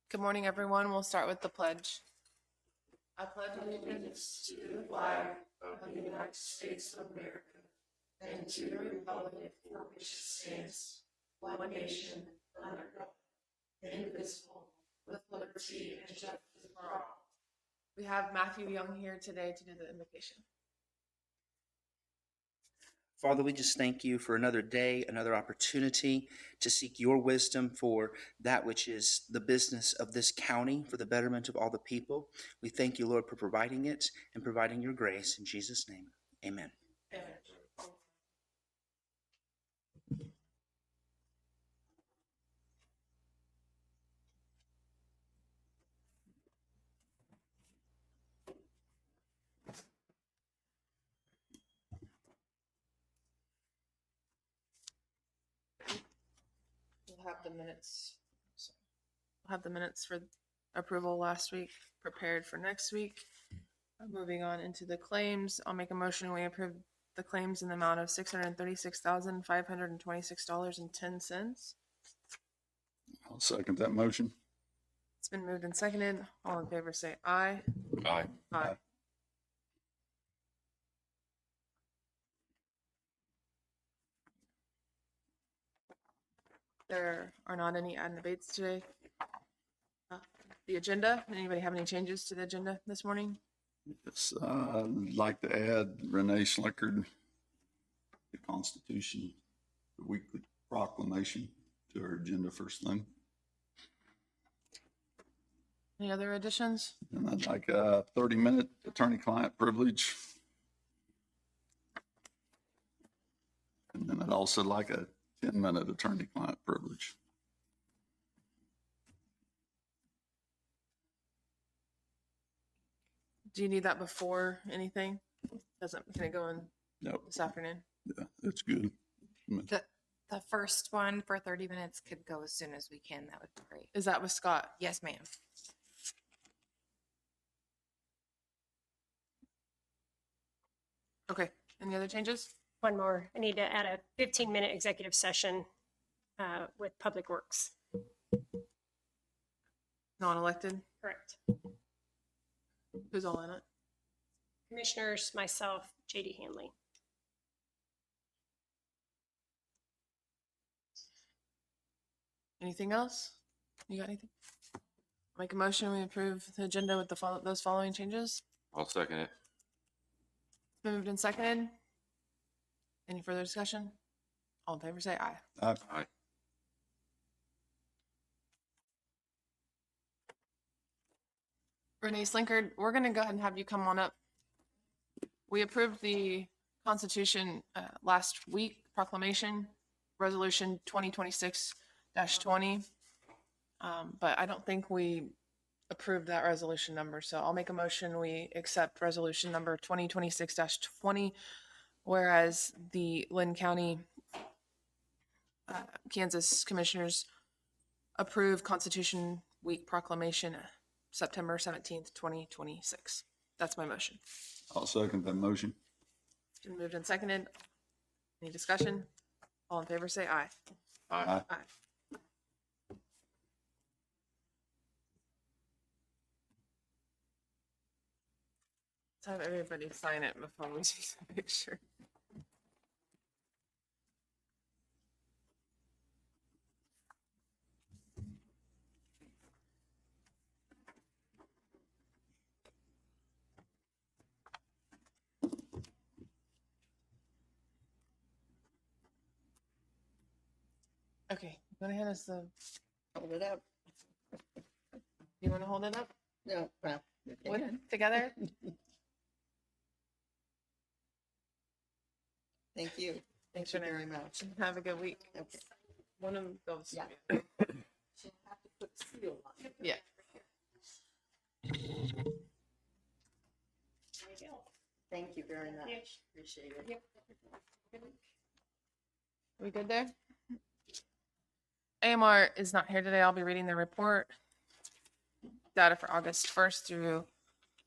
Good morning, everyone. We'll start with the pledge. I pledge allegiance to the flag of the United States of America and to the republic for which it stands, one nation, under God, indivisible, with liberty and justice for all. We have Matthew Young here today to do the invocation. Father, we just thank you for another day, another opportunity to seek your wisdom for that which is the business of this county, for the betterment of all the people. We thank you, Lord, for providing it and providing your grace. In Jesus' name, amen. Amen. We'll have the minutes. We'll have the minutes for approval last week, prepared for next week. Moving on into the claims, I'll make a motion. We approve the claims in the amount of $636,526.10. I'll second that motion. It's been moved and seconded. All in favor say aye. Aye. Aye. There are not any ad debates today. The agenda, anybody have any changes to the agenda this morning? Yes, I'd like to add Renee Schlickard, the Constitution, the weekly proclamation to our agenda first thing. Any other additions? And I'd like a 30-minute attorney-client privilege. And then I'd also like a 10-minute attorney-client privilege. Do you need that before anything? Can it go in Nope. this afternoon? Yeah, it's good. The first one for 30 minutes could go as soon as we can. That would be great. Is that with Scott? Yes, ma'am. Okay. Any other changes? One more. I need to add a 15-minute executive session with Public Works. Non-elected? Correct. Who's all in it? Commissioners, myself, JD Hanley. Anything else? You got anything? Make a motion. We approve the agenda with those following changes. I'll second it. Moved and seconded. Any further discussion? All in favor say aye. Aye. Renee Slinkard, we're going to go ahead and have you come on up. We approved the Constitution last week, proclamation, resolution 2026-20. But I don't think we approved that resolution number. So I'll make a motion. We accept resolution number 2026-20, whereas the Linn County, Kansas commissioners approve Constitution Week proclamation September 17th, 2026. That's my motion. I'll second that motion. Been moved and seconded. Any discussion? All in favor say aye. Aye. Aye. Let's have everybody sign it before we take the picture. Okay, go ahead us the. Hold it up. You want to hold it up? No, well, you What, can. together? Thank you. Thanks, Thank you Renee. very much. Have a good week. Okay. One of those. Yeah. She'll have to put seal on it. Yeah. Thank you very much. Appreciate it. Yep. We good there? AMR is not here today. I'll be reading the report. Data for August 1st through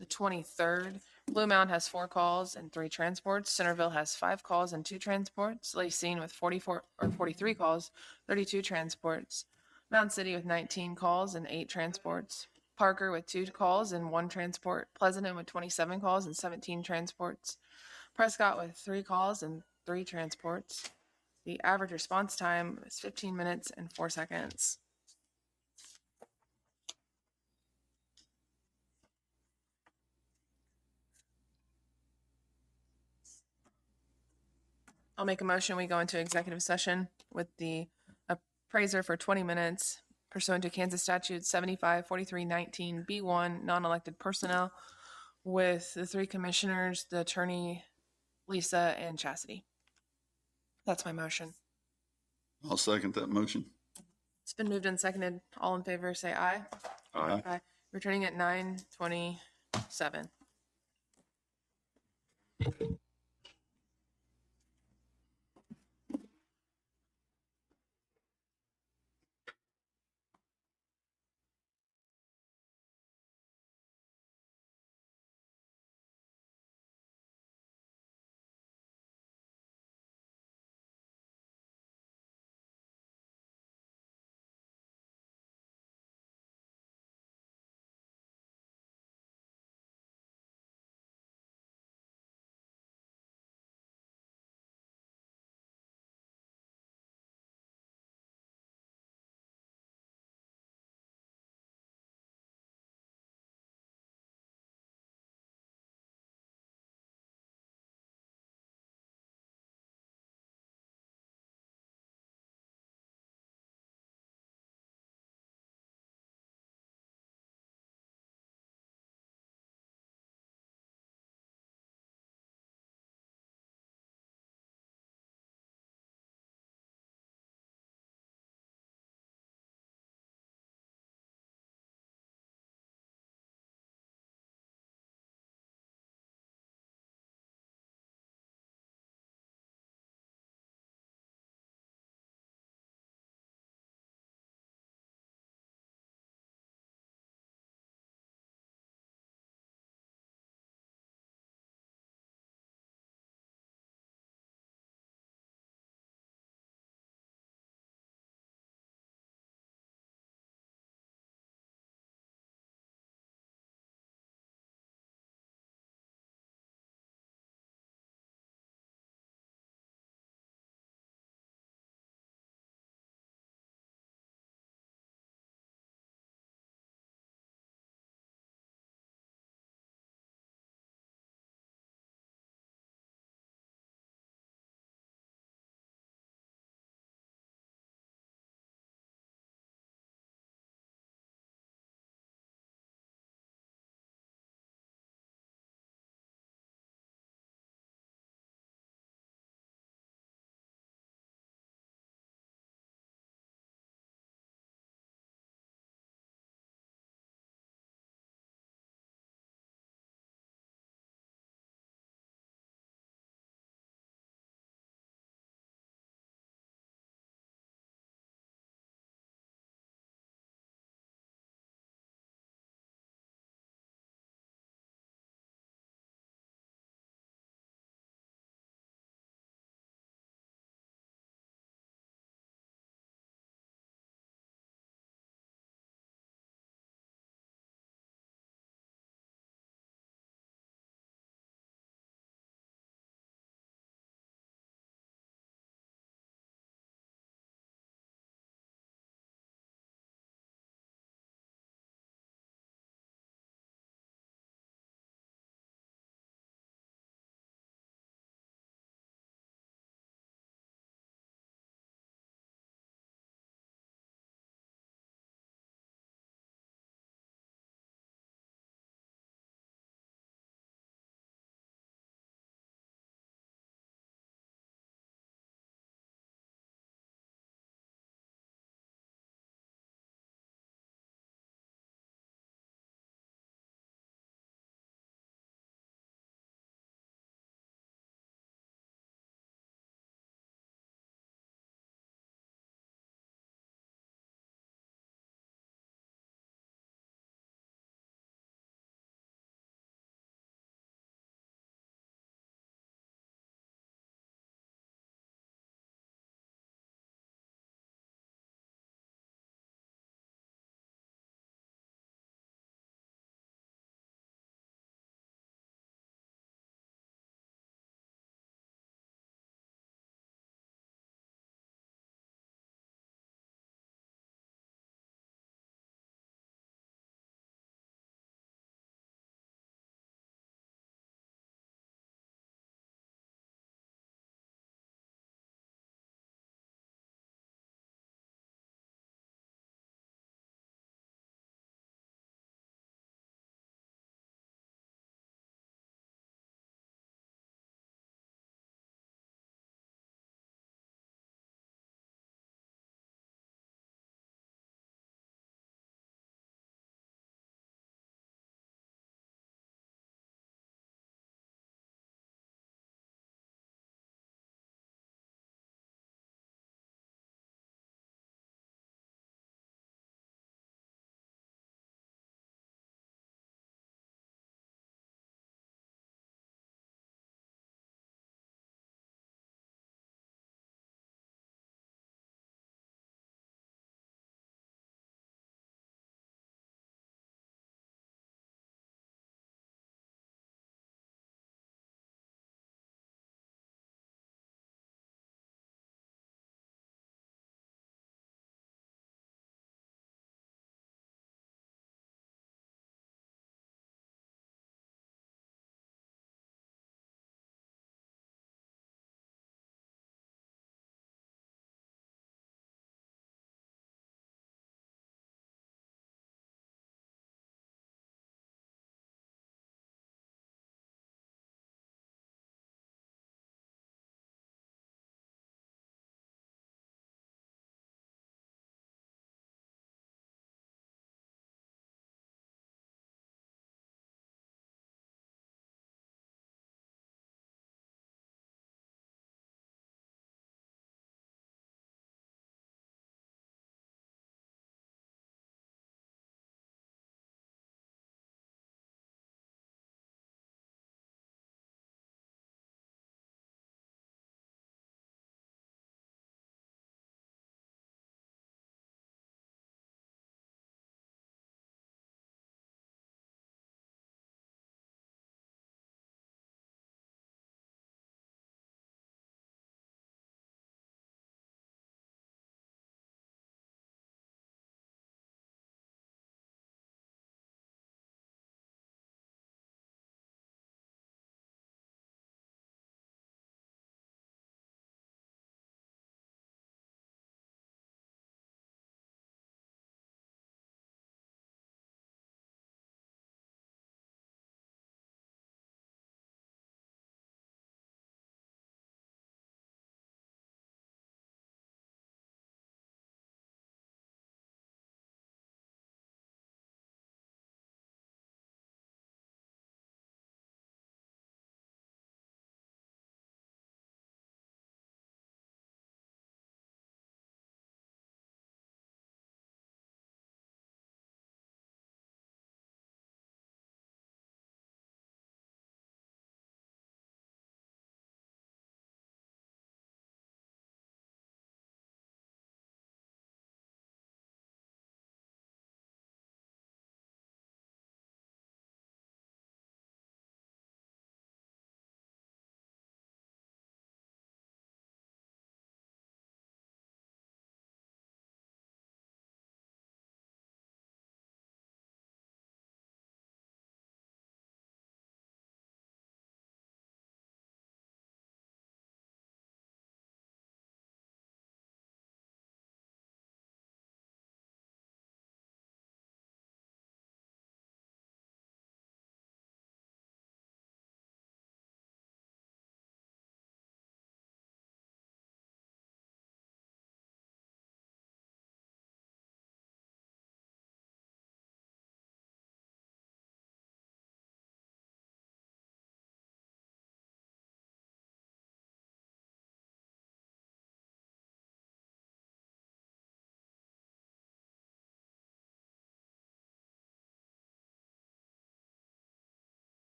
the 23rd. Blue Mound has 4 calls and 3 transports. Centerville has 5 calls and 2 transports. Lacine with 43 calls, 32 transports. Mound City with 19 calls and 8 transports. Parker with 2 calls and 1 transport. Pleasanton with 27 calls and 17 transports. Prescott with 3 calls and 3 transports. The average response time is 15 minutes and 4 seconds. I'll make a motion. We go into executive session with the appraiser for 20 minutes pursuant to Kansas statute 754319B1, non-elected personnel, with the 3 commissioners, the attorney, Lisa, and Chastity. That's my motion. I'll second that motion. It's been moved and seconded. All in favor, say aye. Aye. Aye. Returning at 9:27.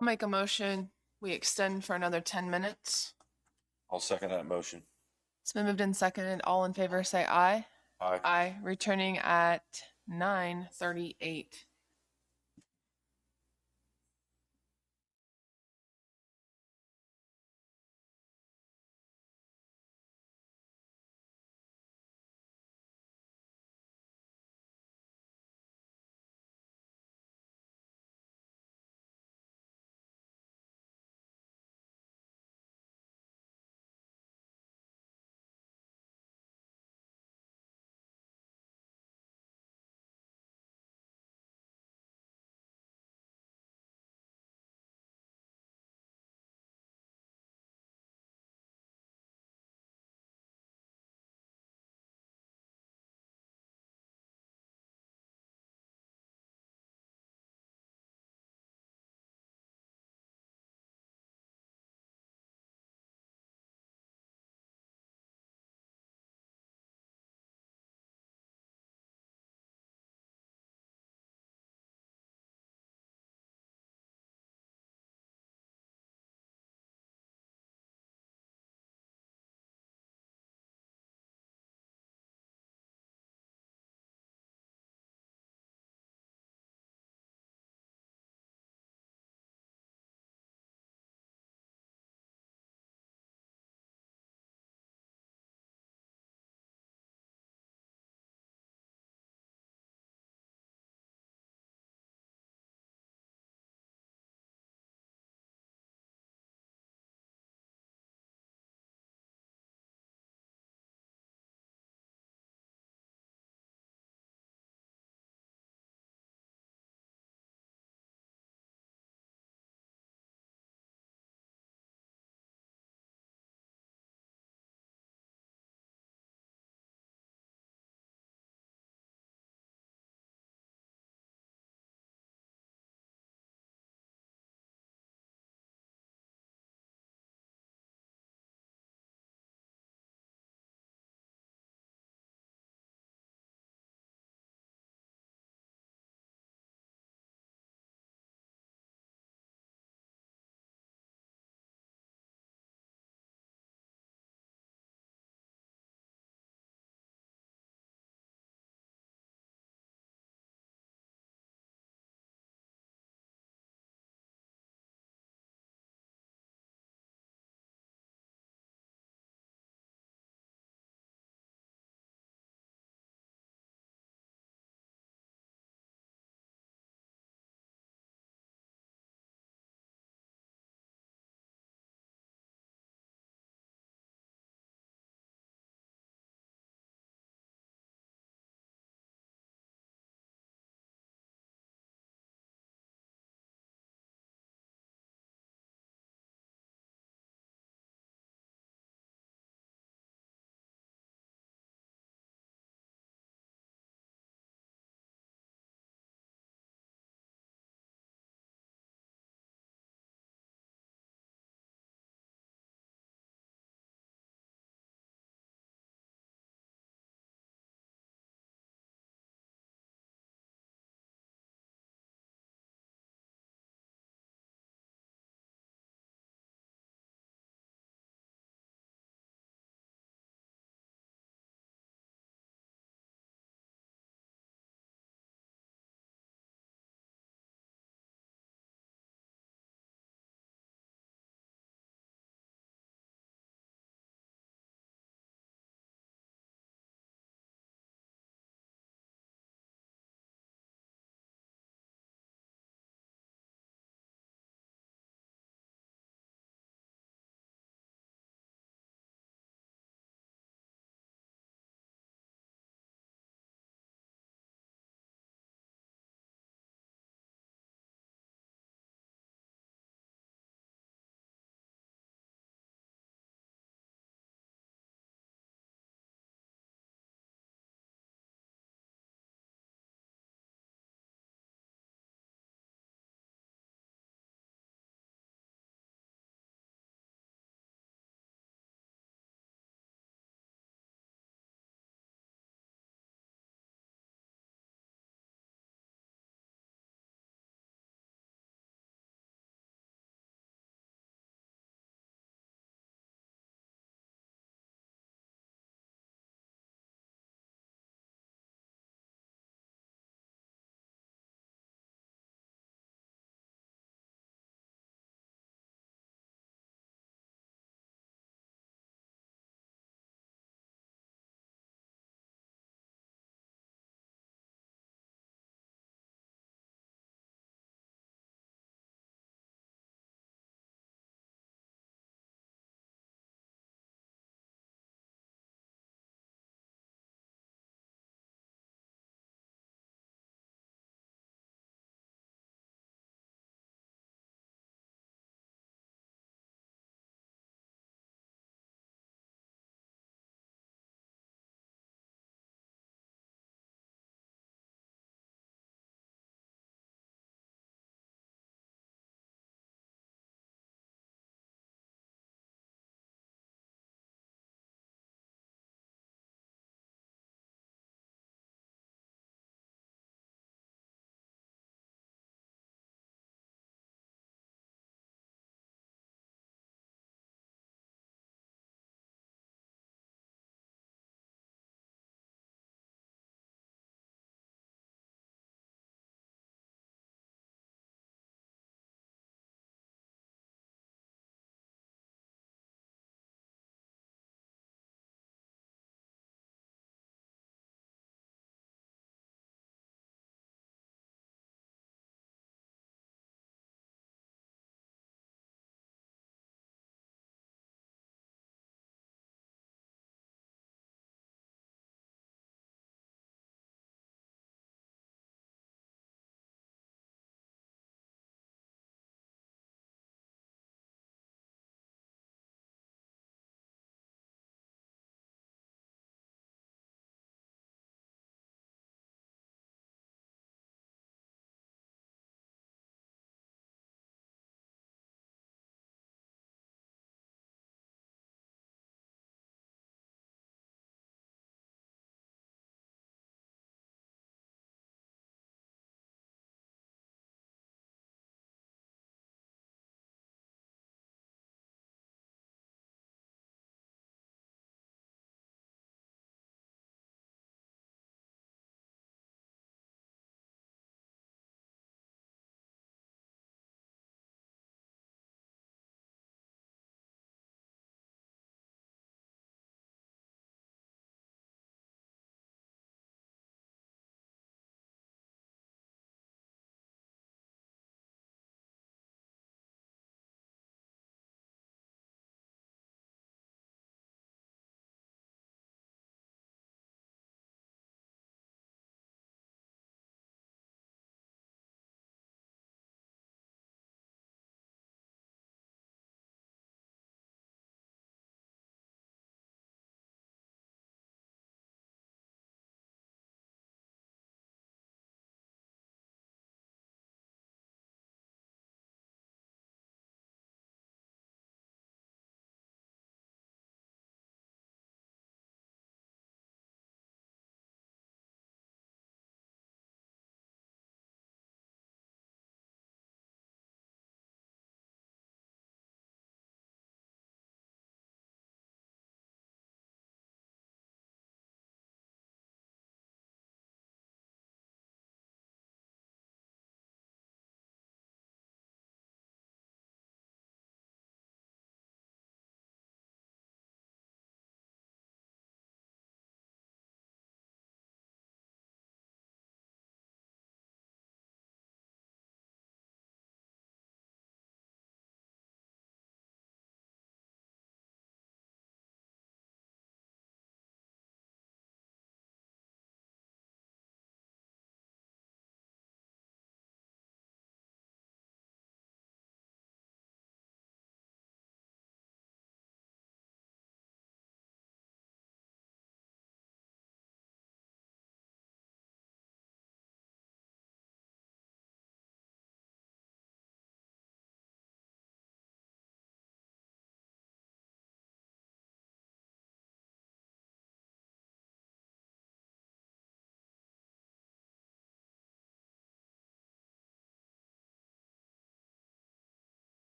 I'll make a motion. We extend for another 10 minutes. I'll second that motion. It's been moved and seconded. All in favor, say aye. Aye. Aye. Returning at 9:38.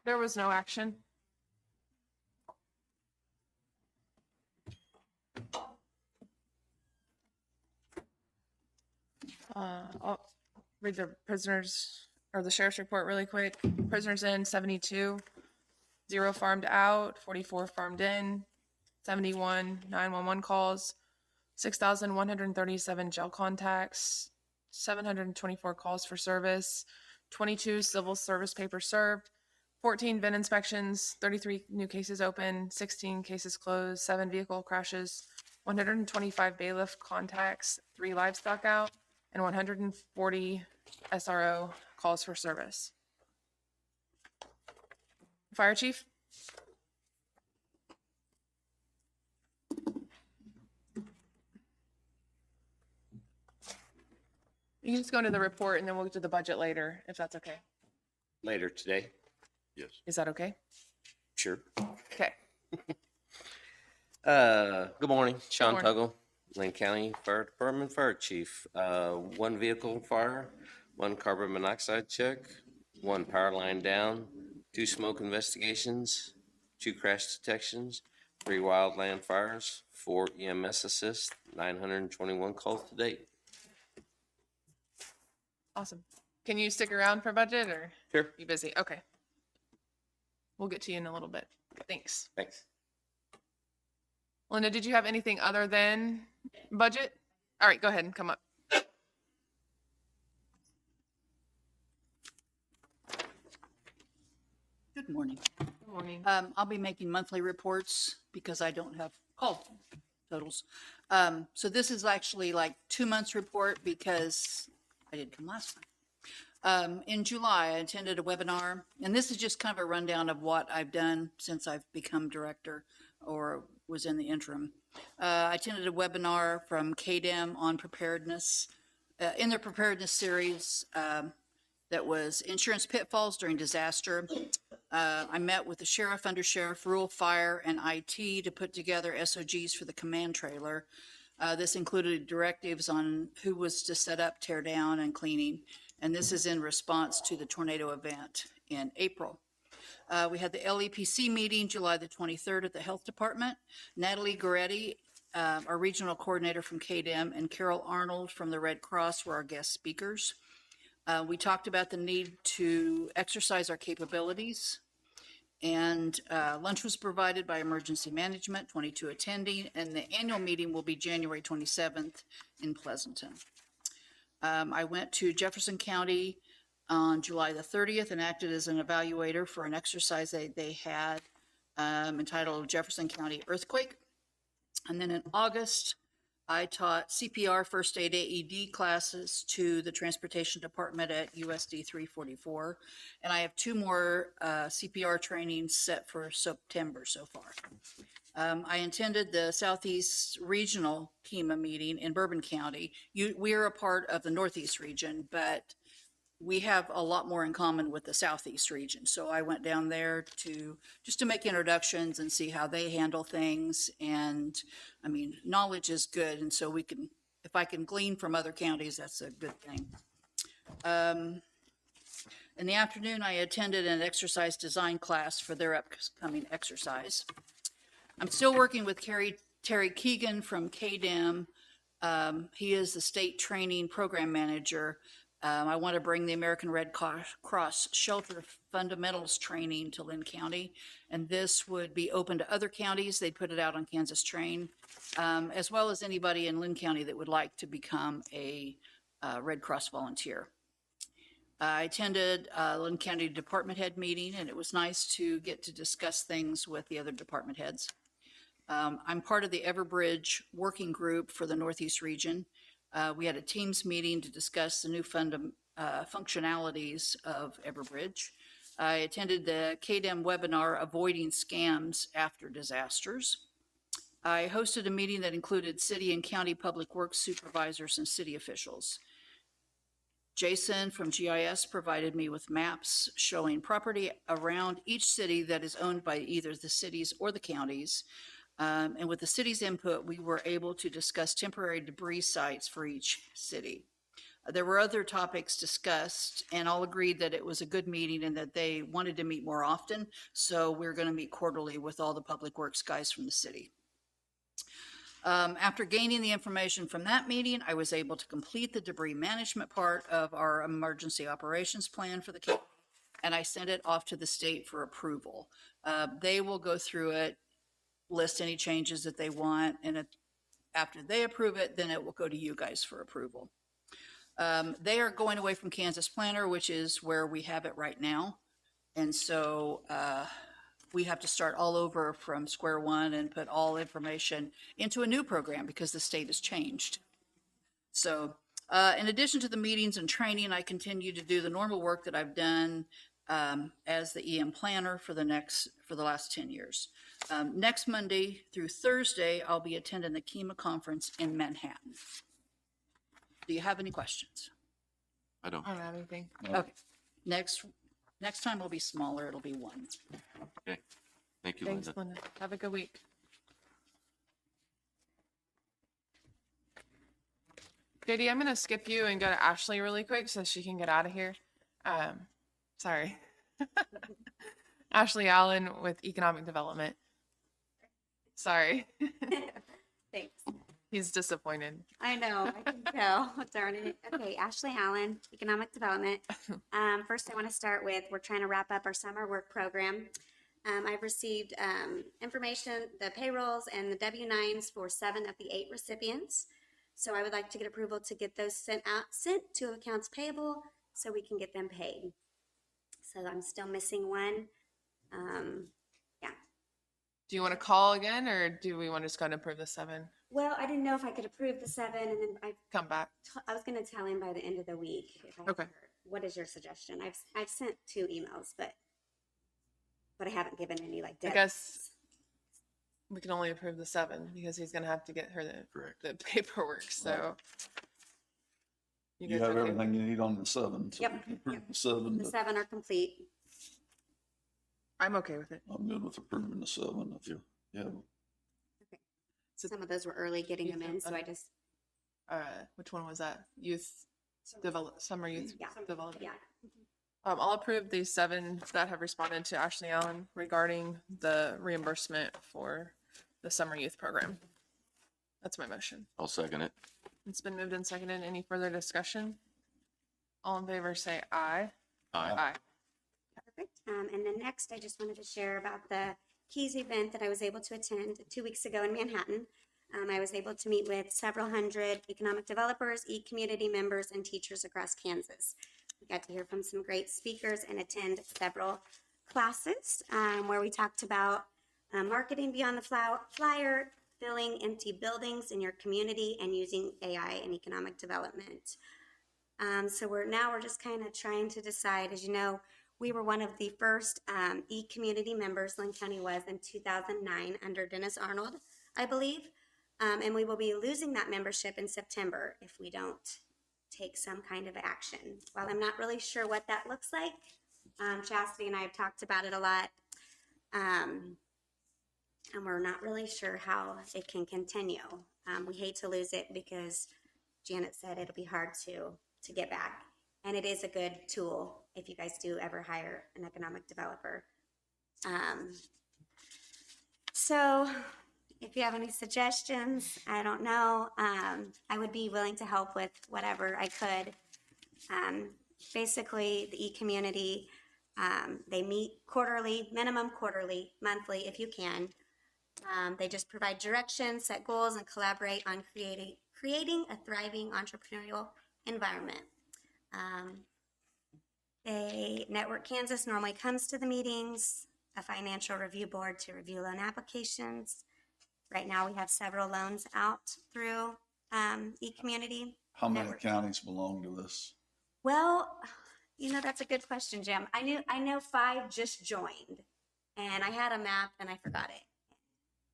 There was no action. I'll read the prisoners or the sheriff's report really quick. Prisoners in 72, 0 farmed out, 44 farmed in, 71 911 calls, 6,137 jail contacts, 724 calls for service, 22 civil service papers served, 14 VIN inspections, 33 new cases open, 16 cases closed, 7 vehicle crashes, 125 bailiff contacts, 3 livestock out, and 140 SRO calls for service. Fire chief? You can just go into the report and then we'll get to the budget later, if that's okay. Later today. Yes. Is that okay? Sure. Okay. Good morning, Sean morning. Tuggle, Linn County Fire Department Fire Chief. 1 vehicle fire, 1 carbon monoxide check, 1 power line down, 2 smoke investigations, 2 crash detections, 3 wildland fires, 4 EMS assists, 921 calls to date. Awesome. Can you stick around for budget or Sure. you busy? Okay. We'll get to you in a little bit. Thanks. Thanks. Linda, did you have anything other than budget? All right, go ahead and come up. Good morning. Good morning. I'll be making monthly reports because I don't have call totals. So this is actually like 2 months report because I didn't come last time. In July, I attended a webinar, and this is just kind of a rundown of what I've done since I've become director or was in the interim. I attended a webinar from KDEM on preparedness. In their preparedness series, that was insurance pitfalls during disaster. I met with the sheriff, undersheriff, rural fire, and IT to put together SOGs for the command trailer. This included directives on who was to set up, tear down, and cleaning. And this is in response to the tornado event in April. We had the LEPC meeting July the 23rd at the Health Department. Natalie Goretti, our regional coordinator from KDEM, and Carol Arnold from the Red Cross were our guest speakers. We talked about the need to exercise our capabilities. And lunch was provided by Emergency Management, 22 attending, and the annual meeting will be January 27th in Pleasanton. I went to Jefferson County on July the 30th and acted as an evaluator for an exercise they had entitled Jefferson County Earthquake. And then in August, I taught CPR first aid AED classes to the Transportation Department at USD 344. And I have 2 more CPR trainings set for September so far. I attended the Southeast Regional KEMA meeting in Bourbon County. We are a part of the Northeast region, but we have a lot more in common with the Southeast region. So I went down there just to make introductions and see how they handle things. And I mean, knowledge is good. And so if I can glean from other counties, that's a good thing. In the afternoon, I attended an exercise design class for their upcoming exercise. I'm still working with Terry Keegan from KDEM. He is the state training program manager. I want to bring the American Red Cross Shelter Fundamentals training to Linn County, and this would be open to other counties. They'd put it out on Kansas Train, as well as anybody in Linn County that would like to become a Red Cross volunteer. I attended Linn County Department Head meeting, and it was nice to get to discuss things with the other department heads. I'm part of the Everbridge working group for the Northeast region. We had a Teams meeting to discuss the new functionalities of Everbridge. I attended the KDEM webinar, Avoiding Scams After Disasters. I hosted a meeting that included city and county public works supervisors and city officials. Jason from GIS provided me with maps showing property around each city that is owned by either the cities or the counties. And with the city's input, we were able to discuss temporary debris sites for each city. There were other topics discussed, and all agreed that it was a good meeting and that they wanted to meet more often. So we're going to meet quarterly with all the public works guys from the city. After gaining the information from that meeting, I was able to complete the debris management part of our emergency operations plan for the county, and I sent it off to the state for approval. They will go through it, list any changes that they want, and after they approve it, then it will go to you guys for approval. They are going away from Kansas Planner, which is where we have it right now. And so we have to start all over from square one and put all information into a new program because the state has changed. So in addition to the meetings and training, I continue to do the normal work that I've done as the EM planner for the last 10 years. Next Monday through Thursday, I'll be attending the KEMA conference in Manhattan. Do you have any questions? I don't. I don't have anything. Okay, next time will be smaller, it'll be one. Okay. Thank you, Thanks, Linda. Linda. Have a good week. JD, I'm gonna skip you and go to Ashley really quick so she can get out of here. Sorry. Ashley Allen with Economic Development. Sorry. Thanks. He's disappointed. I know, I can tell. Darn it. Okay, Ashley Allen, Economic Development. First, I want to start with, we're trying to wrap up our summer work program. I've received information, the payrolls and the W-9s for 7 of the 8 recipients. So I would like to get approval to get those sent to accounts payable so we can get them paid. So I'm still missing one. Do you want to call again or do we want to just go and approve the 7? Well, I didn't know if I could approve the 7, and then Come back. I was going to tell him by the end of the week. If I Okay. heard. What is your suggestion? I've sent 2 emails, but I haven't given any like I deadlines. guess we can only approve the 7 because he's gonna have to get her Correct. the paperwork, so. You guys have okay? everything you need on the 7. So Yep, we can approve yep. the 7. The but 7 are complete. I'm okay with it. I'm good with approving the 7 if you have. So- Some of those were early getting them in, so I just, Which one was that? Summer youth Yeah. development. yeah. I'll approve the 7 that have responded to Ashley Allen regarding the reimbursement for the summer youth program. That's my motion. I'll second it. It's been moved and seconded. Any further discussion? All in favor, say aye. Aye. Aye. Perfect. And then next, I just wanted to share about the Keys event that I was able to attend 2 weeks ago in Manhattan. I was able to meet with several hundred economic developers, e-community members, and teachers across Kansas. We got to hear from some great speakers and attend several classes where we talked about marketing beyond the flyer, filling empty buildings in your community, and using AI in economic development. So we're just kind of trying to decide. As you know, we were one of the first e-community members Linn County was in 2009 under Dennis Arnold, I believe. And we will be losing that membership in September if we don't take some kind of action. While I'm not really sure what that looks like, Chastity and I have talked about it a lot. And we're not really sure how it can continue. We hate to lose it because Janet said it'll be hard to get back. And it is a good tool if you guys do ever hire an economic developer. So if you have any suggestions, I don't know. I would be willing to help with whatever I could. Basically, the e-community, they meet quarterly, minimum quarterly, monthly if you can. They just provide directions, set goals, and collaborate on creating a thriving entrepreneurial environment. Network Kansas normally comes to the meetings, a financial review board to review loan applications. Right now, we have several loans out through e-community. How many Network. counties belong to this? Well, that's a good question, Jim. I know 5 just joined, and I had a map and I forgot it.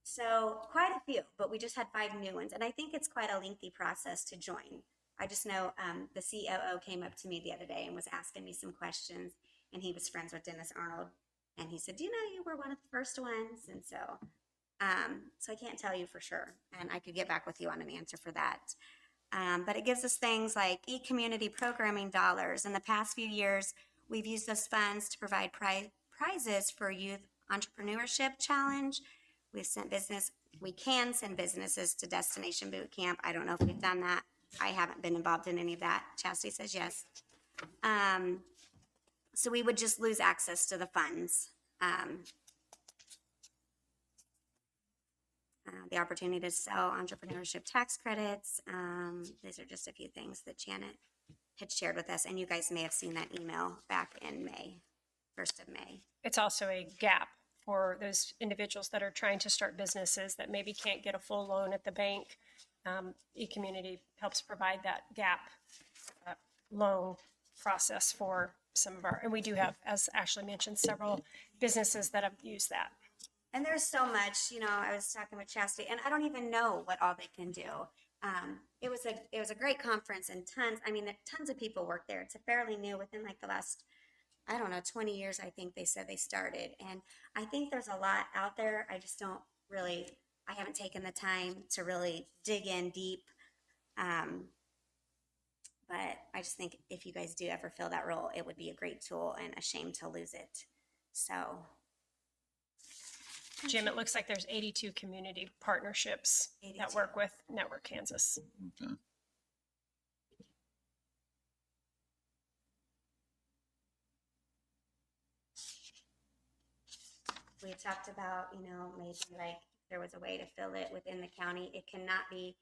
So quite a few, but we just had 5 new ones, and I think it's quite a lengthy process to join. I just know the COO came up to me the other day and was asking me some questions, and he was friends with Dennis Arnold, and he said, you were one of the first ones, and so I can't tell you for sure, and I could get back with you on an answer for that. But it gives us things like e-community programming dollars. In the past few years, we've used those funds to provide prizes for Youth Entrepreneurship Challenge. We can send businesses to Destination Boot Camp. I don't know if we've done that. I haven't been involved in any of that. Chastity says yes. So we would just lose access to the funds. The opportunity to sell entrepreneurship tax credits. These are just a few things that Janet had shared with us, and you guys may have seen that email back in May, 1st of May. It's also a gap for those individuals that are trying to start businesses that maybe can't get a full loan at the bank. E-community helps provide that gap loan process for some of our, and we do have, as Ashley mentioned, several businesses that have used that. And there's so much, I was talking with Chastity, and I don't even know what all they can do. It was a great conference, and tons of people work there. It's fairly new, within like the last, 20 years, I think they said they started. And I think there's a lot out there. I just I haven't taken the time to really dig in deep. But I just think if you guys do ever fill that role, it would be a great tool, and a shame to lose it. So. Jim, it looks like there's 82 community partnerships that 82. work with Network Kansas. Okay. We talked about, maybe like there was a way to fill it within the county. We cannot pay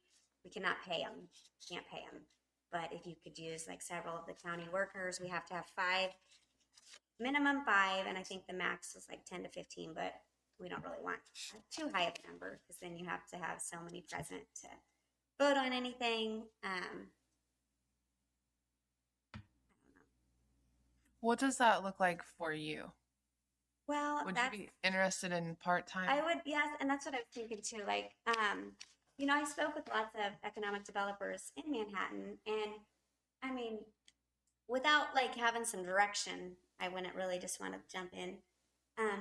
them, can't pay them. But if you could use like several of the county workers, we have to have minimum 5, and I think the max was like 10 to 15, but we don't really want too high of a number, because then you have to have so many present to vote on anything. What does that look like for you? Well, Would you be interested in part-time? I would, yes, and that's what I was thinking too. Like, I spoke with lots of economic developers in Manhattan, and without like having some direction, I wouldn't really just want to jump in.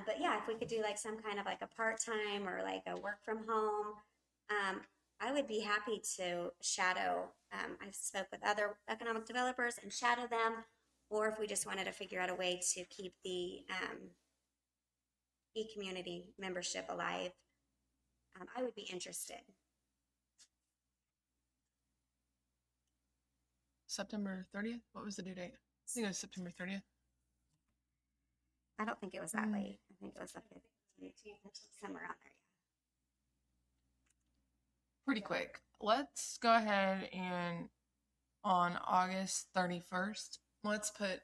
But yeah, if we could do like some kind of like a part-time or like a work from home, I would be happy to shadow. I've spoke with other economic developers and shadow them, or if we just wanted to figure out a way to keep the e-community membership alive, I would be interested. September 30th? What was the due date? I think it was September 30th. I don't think it was that late. I think it was like 15th, somewhere on there. Pretty quick. Let's go ahead and on August 31st, let's put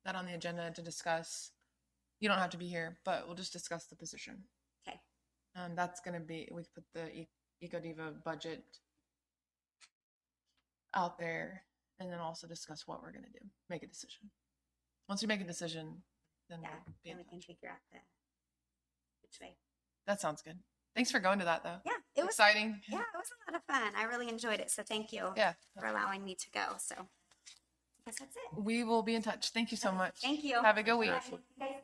that on the agenda to discuss. You don't have to be here, but we'll just discuss the position. Okay. That's going to be, we could put the EcoDiva budget out there, and then also discuss what we're going to do. Make a decision. Once we make a decision, then Yeah, we'll be in then we can touch. figure out which way. That sounds good. Thanks for going to that, though. Yeah, it was Exciting. Yeah, it was a lot of fun. I really enjoyed it. So thank you Yeah. for allowing me to go. So I guess that's it. We will be in touch. Thank you so much. Thank you. Have a good week. Bye.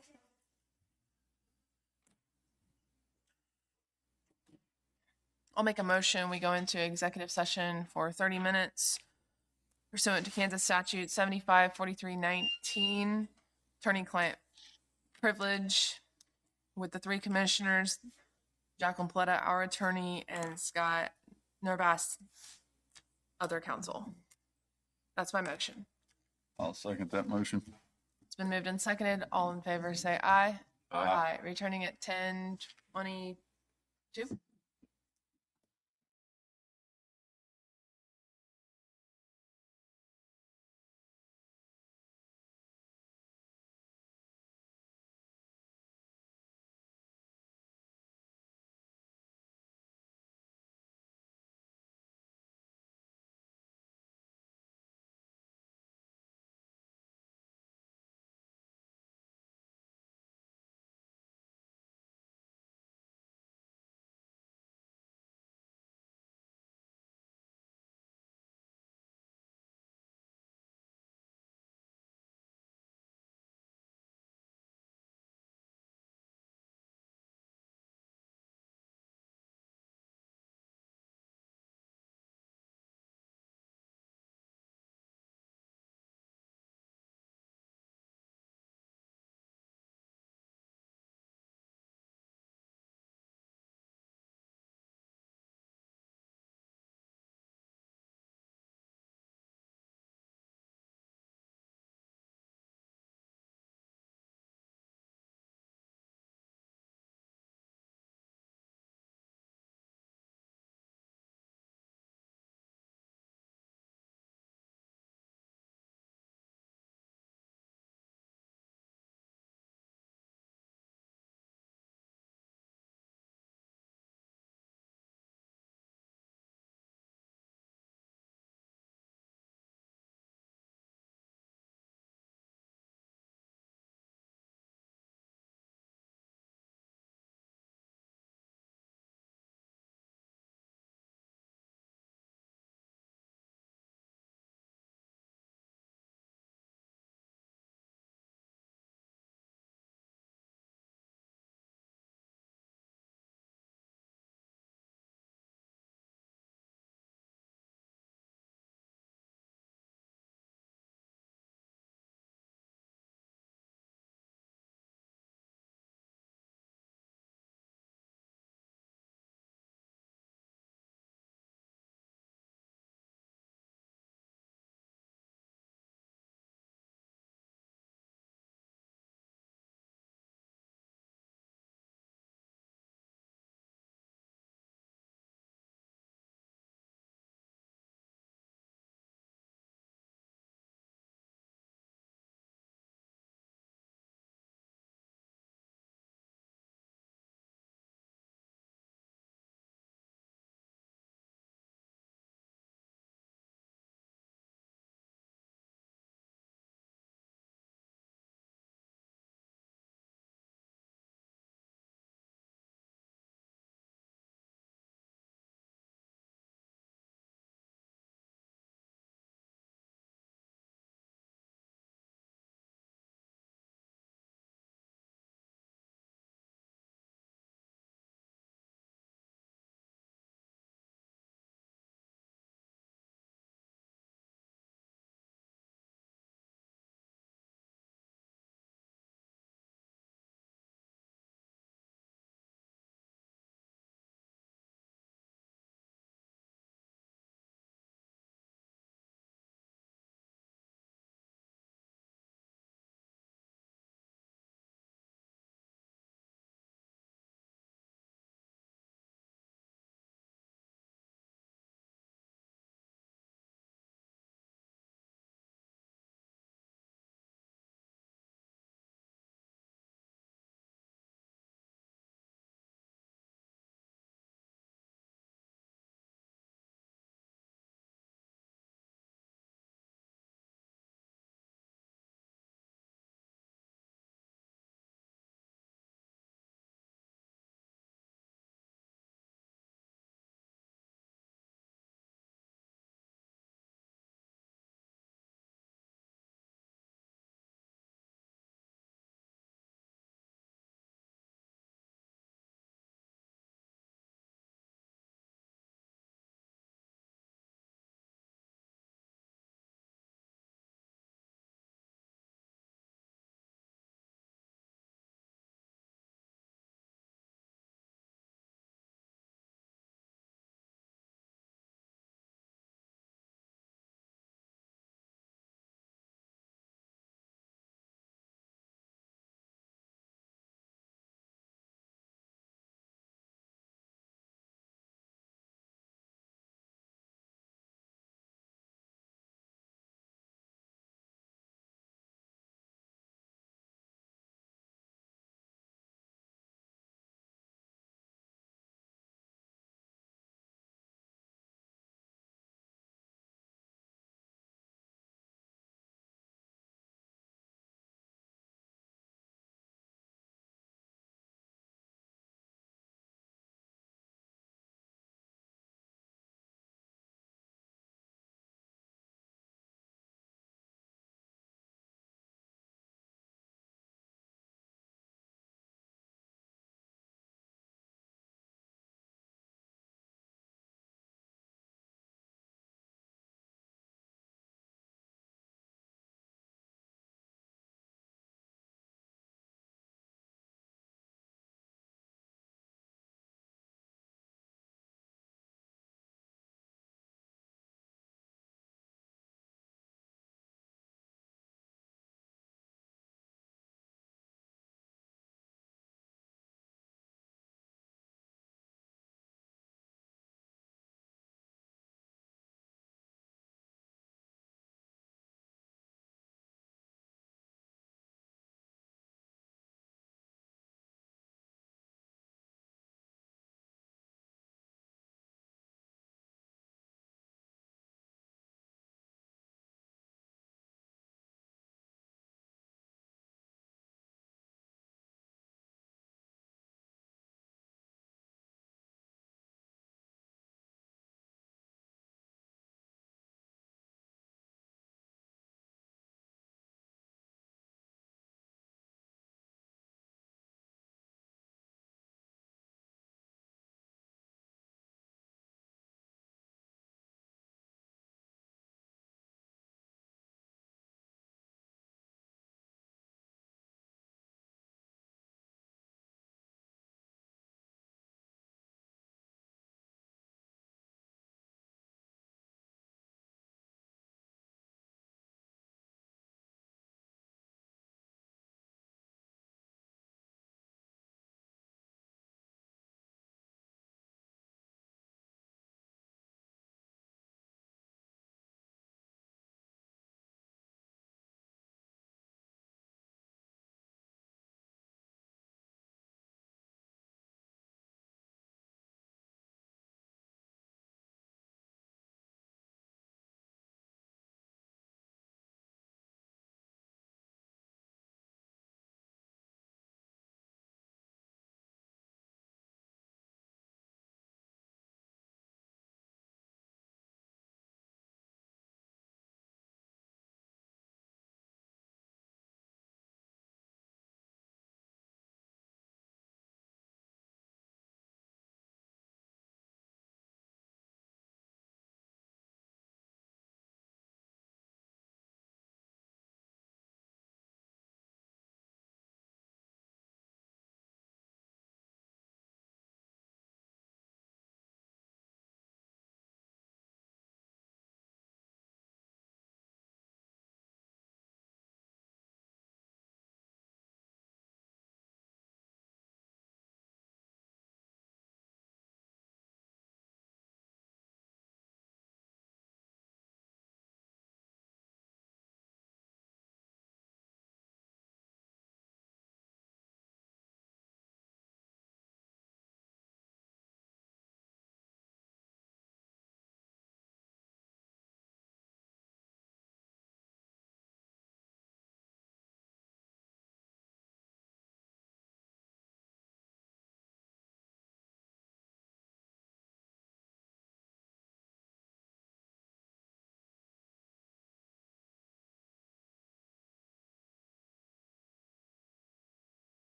I'll make a motion. We go into executive session for 30 minutes pursuant to Kansas statute 754319, attorney-client privilege with the 3 commissioners, Jacqueline Pletta, our attorney, and Scott Nerbass, other counsel. That's my motion. I'll second that motion. It's been moved and seconded. All in favor say aye. Aye. Returning at 10:22.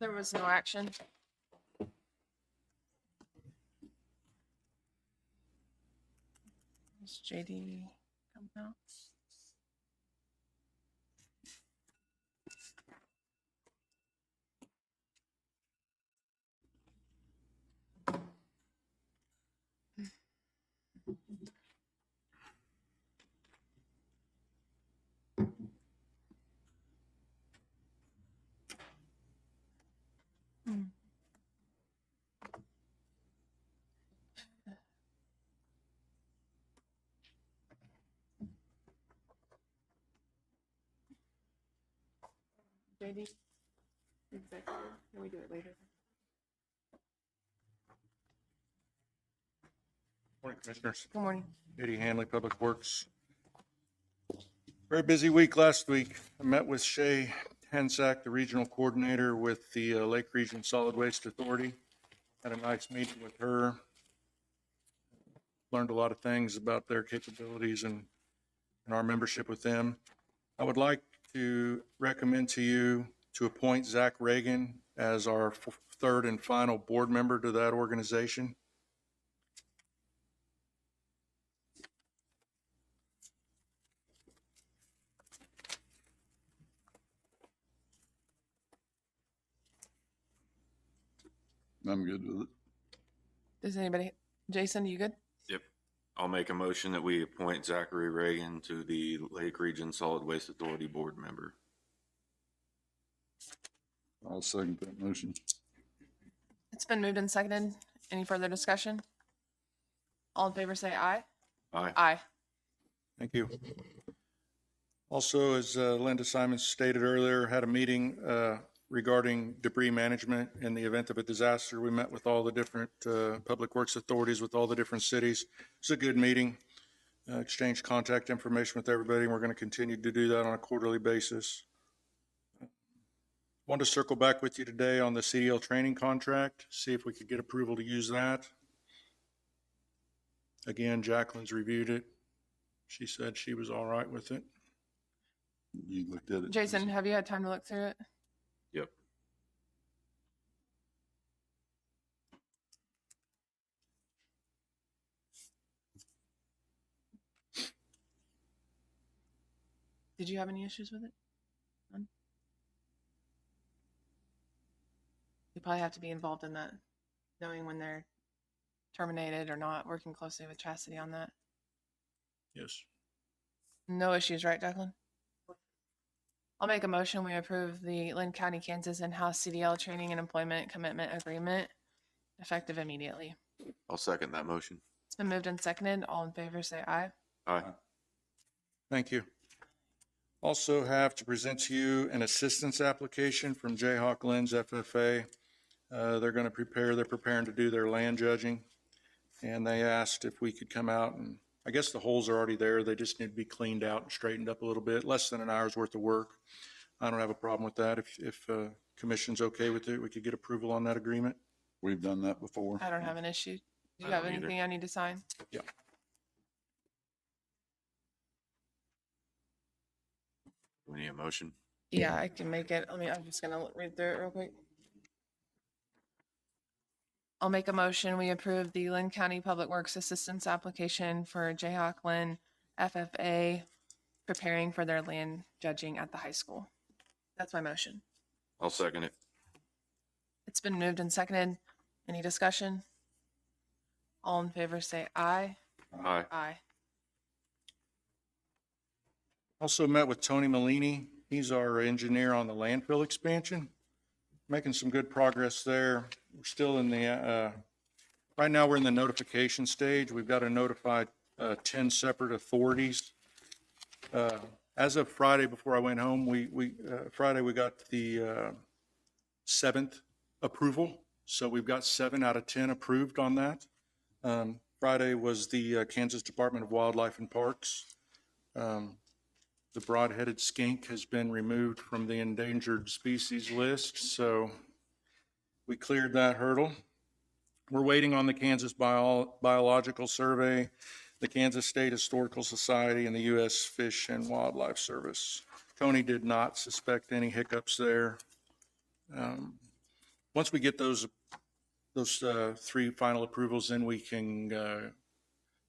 There was no action. Is JD come out? JD? Executive, can we do it later? Morning, Commissioners. Good morning. Eddie Hanley, Public Works. Very busy week last week. I met with Shay Hensack, the regional coordinator with the Lake Region Solid Waste Authority. Had a nice meeting with her. Learned a lot of things about their capabilities and our membership with them. I would like to recommend to you to appoint Zach Reagan as our third and final board member to that organization. I'm good with it. Does anybody, Jason, you good? Yep. I'll make a motion that we appoint Zachary Reagan to the Lake Region Solid Waste Authority Board member. I'll second that motion. It's been moved and seconded. Any further discussion? All in favor say aye. Aye. Aye. Thank you. Also, as Linda Simons stated earlier, had a meeting regarding debris management in the event of a disaster. We met with all the different public works authorities with all the different cities. It's a good meeting. Exchanged contact information with everybody, and we're going to continue to do that on a quarterly basis. Wanted to circle back with you today on the CDL training contract, see if we could get approval to use that. Again, Jacqueline's reviewed it. She said she was all right with it. You looked at it. Jason, have you had time to look through it? Yep. Did you have any issues with it? None? You probably have to be involved in that, knowing when they're terminated or not, working closely with Chastity on that. Yes. No issues, right, Jacqueline? I'll make a motion. We approve the Linn County, Kansas in-house CDL training and employment commitment agreement effective immediately. I'll second that motion. It's been moved and seconded. All in favor say aye. Aye. Thank you. Also have to present to you an assistance application from Jayhawk Lynn's FFA. They're preparing to do their land judging. And they asked if we could come out and, I guess the holes are already there. They just need to be cleaned out and straightened up a little bit, less than an hour's worth of work. I don't have a problem with that. If commission's okay with it, we could get approval on that agreement. We've done that before. I don't have an issue. Do you I have don't either. anything I need to sign? Yeah. We need a motion. Yeah, I can make it. I'm just gonna read through it real quick. I'll make a motion. We approve the Linn County Public Works Assistance application for Jayhawk Linn FFA preparing for their land judging at the high school. That's my motion. I'll second it. It's been moved and seconded. Any discussion? All in favor say aye. Aye. Aye. Also met with Tony Malini. He's our engineer on the landfill expansion. Making some good progress there. We're still in the, right now we're in the notification stage. We've got to notify 10 separate authorities. As of Friday before I went home, Friday we got the 7th approval. So we've got 7 out of 10 approved on that. Friday was the Kansas Department of Wildlife and Parks. The broad-headed skink has been removed from the endangered species list, so we cleared that hurdle. We're waiting on the Kansas Biological Survey, the Kansas State Historical Society, and the U.S. Fish and Wildlife Service. Tony did not suspect any hiccups there. once we get those three final approvals, then we can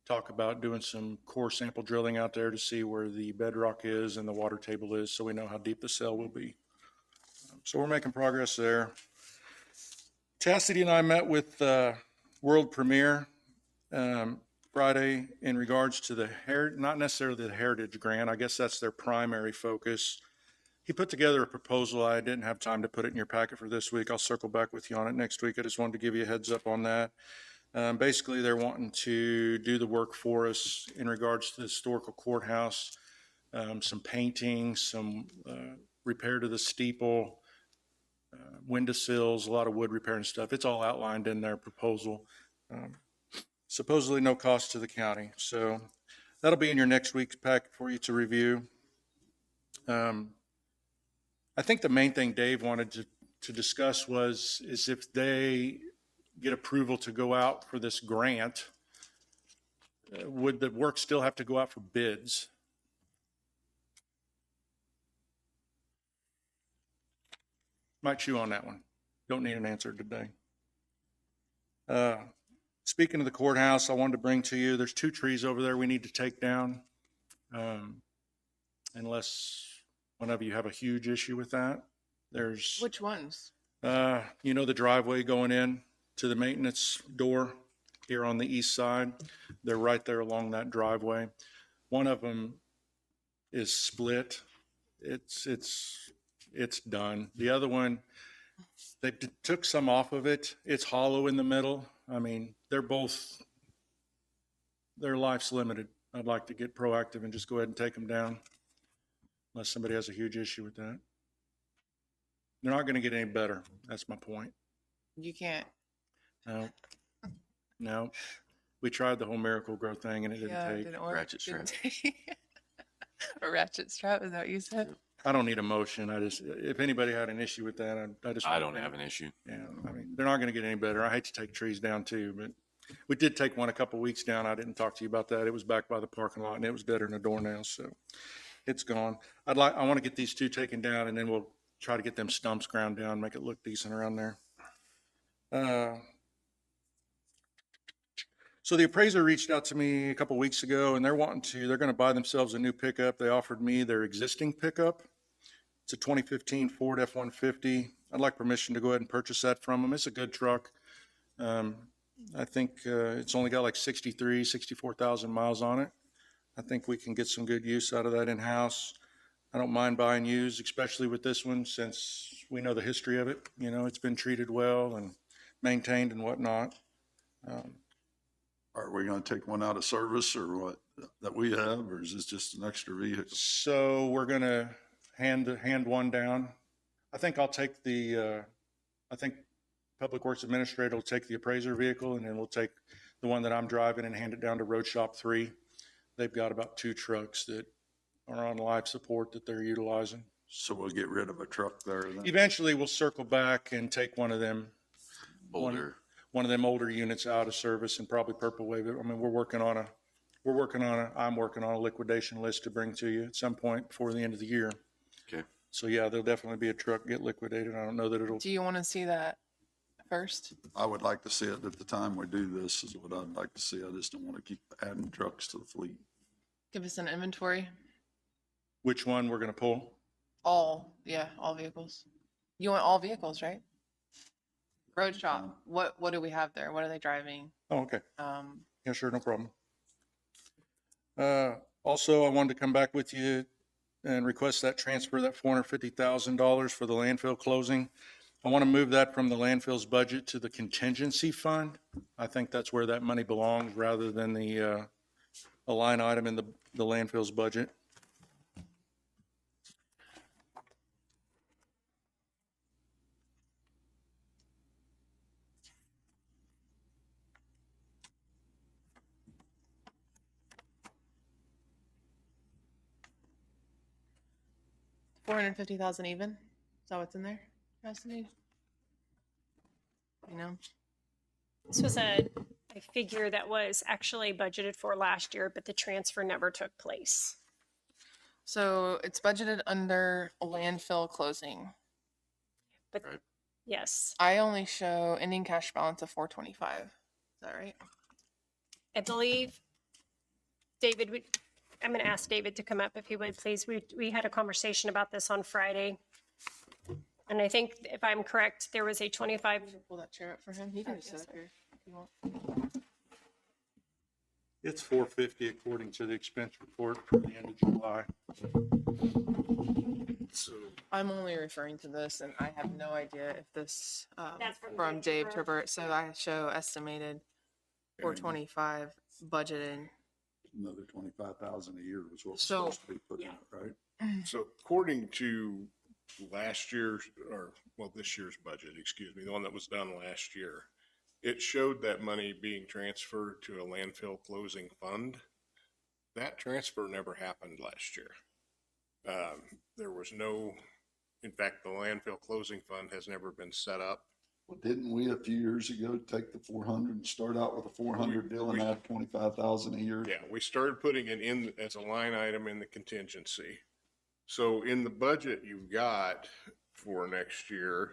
talk about doing some core sample drilling out there to see where the bedrock is and the water table is, so we know how deep the cell will be. So we're making progress there. Chastity and I met with World Premier Friday in regards to the not necessarily the Heritage Grant. I guess that's their primary focus. He put together a proposal. I didn't have time to put it in your packet for this week. I'll circle back with you on it next week. I just wanted to give you a heads up on that. Basically, they're wanting to do the work for us in regards to the historical courthouse, some painting, some repair to the steeple, windowsills, a lot of wood repair and stuff. It's all outlined in their proposal. Supposedly no cost to the county. So that'll be in your next week's packet for you to review. I think the main thing Dave wanted to discuss is if they get approval to go out for this grant, would the work still have to go out for bids? Might chew on that one. Don't need an answer today. Speaking of the courthouse, I wanted to bring to you, there's 2 trees over there we need to take down. Unless one of you have a huge issue with that. There's, Which ones? the driveway going in to the maintenance door here on the east side. They're right there along that driveway. One of them is split. It's done. The other one, they took some off of it. It's hollow in the middle. I mean, their life's limited. I'd like to get proactive and just go ahead and take them down, unless somebody has a huge issue with that. They're not going to get any better. That's my point. You can't. No. We tried the whole Miracle Grow thing and it didn't Yeah, it take. didn't work. Ratchet strap. Didn't take. A ratchet strap, is that what you said? I don't need a motion. If anybody had an issue with that, I don't have an issue. Yeah, I mean, they're not going to get any better. I hate to take trees down too, but we did take one a couple weeks down. I didn't talk to you about that. It was back by the parking lot and it was deader than a doornail, so it's gone. I want to get these 2 taken down and then we'll try to get them stumps ground down, make it look decent around there. So the appraiser reached out to me a couple weeks ago and they're going to buy themselves a new pickup. They offered me their existing pickup. It's a 2015 Ford F-150. I'd like permission to go ahead and purchase that from them. It's a good truck. I think it's only got like 64,000 miles on it. I think we can get some good use out of that in-house. I don't mind buying used, especially with this one, since we know the history of it. It's been treated well and maintained and whatnot. Are we going to take one out of service or what that we have, or is this just an extra vehicle? So we're going to hand one down. I think I'll take I think Public Works Administrator will take the appraiser vehicle and then we'll take the one that I'm driving and hand it down to Road Shop 3. They've got about 2 trucks that are on life support that they're utilizing. So we'll get rid of a truck there then? Eventually we'll circle back and take one of them Older. one of them older units out of service and probably purple wave it. I mean, I'm working on a liquidation list to bring to you at some point before the end of the year. Okay. So yeah, there'll definitely be a truck get liquidated. I don't know that it'll, Do you want to see that first? I would like to see it at the time we do this is what I'd like to see. I just don't want to keep adding trucks to the fleet. Give us an inventory. which one we're going to pull. All vehicles. You want all vehicles, right? Road shop. What do we have there? What are they driving? Oh, okay. Um, Yeah, sure, no problem. Also, I wanted to come back with you and request that transfer, that $450,000 for the landfill closing. I want to move that from the landfill's budget to the contingency fund. I think that's where that money belongs rather than a line item in the landfill's budget. $450,000 even? Is that what's in there? Cassidy? You know? This was a figure that was actually budgeted for last year, but the transfer never took place. So it's budgeted under a landfill closing. But Right. Yes. I only show ending cash balance of 425. Is that right? I believe, David, I'm going to ask David to come up if he would, please. We had a conversation about this on Friday. And I think if I'm correct, there was a 25, Pull that chair up for him. He can just sit up here if you want. It's 450 according to the expense report for the end of July. So I'm only referring to this, and I have no idea if this That's from from Dave Dave Turbert. So I show estimated 425 budgeted. Another 25,000 a year was what was So- supposed to be put in, right? So according to last year's, or, well, this year's budget, excuse me, the one that was done last year, it showed that money being transferred to a landfill closing fund. That transfer never happened last year. There was no, in fact, the landfill closing fund has never been set up. Well, didn't we a few years ago take the 400 and start out with a 400 deal and add 25,000 a year? Yeah, we started putting it in as a line item in the contingency. So in the budget you've got for next year,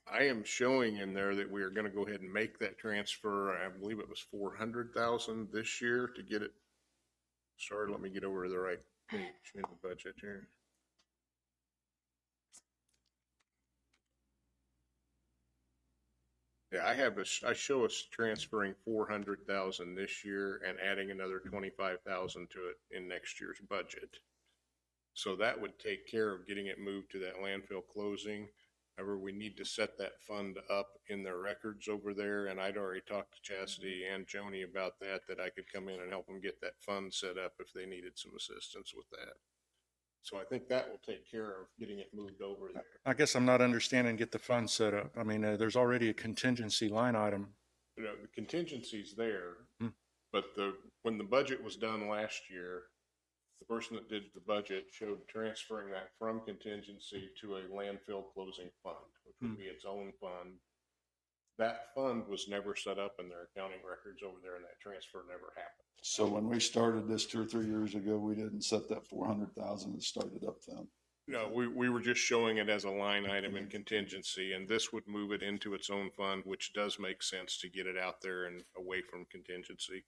I am showing in there that we are gonna go ahead and make that transfer. I believe it was 400,000 this year to get it started. Let me get over to the right page in the budget here. Yeah, I show us transferring 400,000 this year and adding another 25,000 to it in next year's budget. So that would take care of getting it moved to that landfill closing. However, we need to set that fund up in their records over there, and I'd already talked to Chastity and Joni about that I could come in and help them get that fund set up if they needed some assistance with that. So I think that will take care of getting it moved over there. I guess I'm not understanding, get the fund set up. I mean, there's already a contingency line item. You know, the contingency's there, Hmm. but when the budget was done last year, the person that did the budget showed transferring that from contingency to a landfill closing fund, which would be its own fund. That fund was never set up in their accounting records over there, and that transfer never happened. So when we started this 2 or 3 years ago, we didn't set that 400,000 and started up then. No, we were just showing it as a line item in contingency, and this would move it into its own fund, which does make sense to get it out there and away from contingency.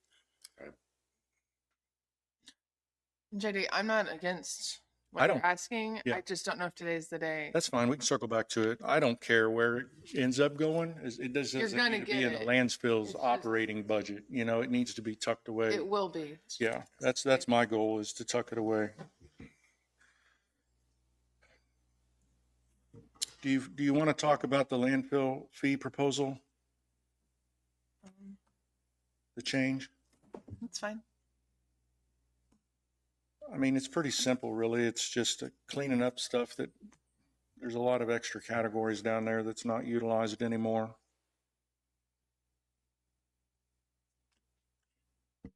JD, I'm not against I what don't- you're asking. yeah. I just don't know if today's the day. That's fine. We can circle back to it. I don't care where it ends up going. It doesn't You're gonna need to be in get the it. landfill's It's just- operating budget. You know, it needs to be tucked away. It will be. Yeah, that's my goal, is to tuck it away. Do you want to talk about the landfill fee proposal? The change? That's fine. I mean, it's pretty simple, really. It's just cleaning up stuff that, there's a lot of extra categories down there that's not utilized anymore.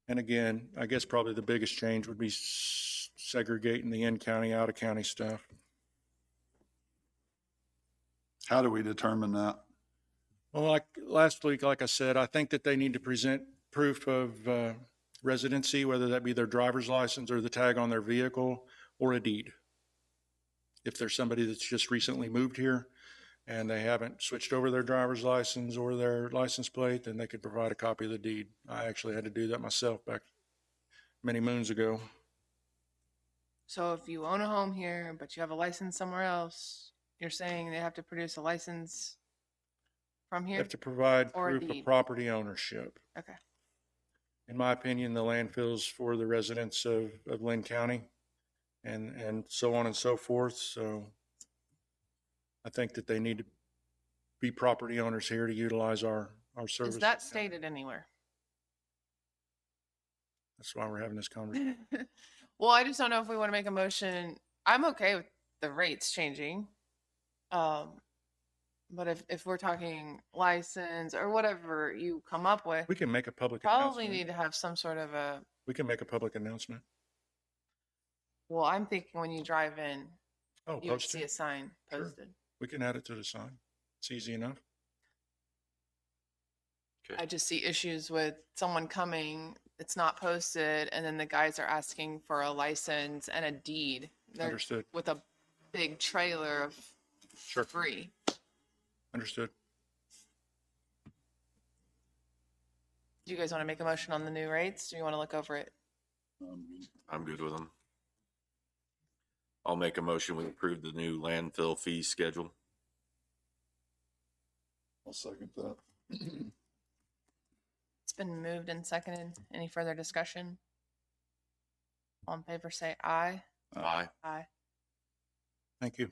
And again, I guess probably the biggest change would be segregating the in-county, out-of-county stuff. How do we determine that? Well, like last week, like I said, I think that they need to present proof of residency, whether that be their driver's license or the tag on their vehicle or a deed. If there's somebody that's just recently moved here and they haven't switched over their driver's license or their license plate, then they could provide a copy of the deed. I actually had to do that myself back many moons ago. So if you own a home here, but you have a license somewhere else, you're saying they have to produce a license from You here? have to provide Or a proof of deed. property ownership. Okay. In my opinion, the landfill's for the residents of Linn County and so on and so forth. So I think that they need to be property owners here to utilize our service. Is that stated anywhere? That's why we're having this conversation. Well, I just don't know if we want to make a motion. I'm okay with the rates changing. But if we're talking license or whatever you come up with, We can make a public probably announcement. need to have some sort of a, We can make a public announcement. well, I'm thinking when you drive in, Oh, you would see posted. a sign Sure. posted. We can add it to the sign. It's easy enough. I just see issues with someone coming, it's not posted, and then the guys are asking for a license and a deed. They're Understood. with a big trailer of Sure. free. Understood. Do you guys want to make a motion on the new rates? Do you want to look over it? I'm good with them. I'll make a motion, we approve the new landfill fee schedule. I'll second that. It's been moved and seconded. Any further discussion? All in favor, say aye. Aye. Aye. Thank you.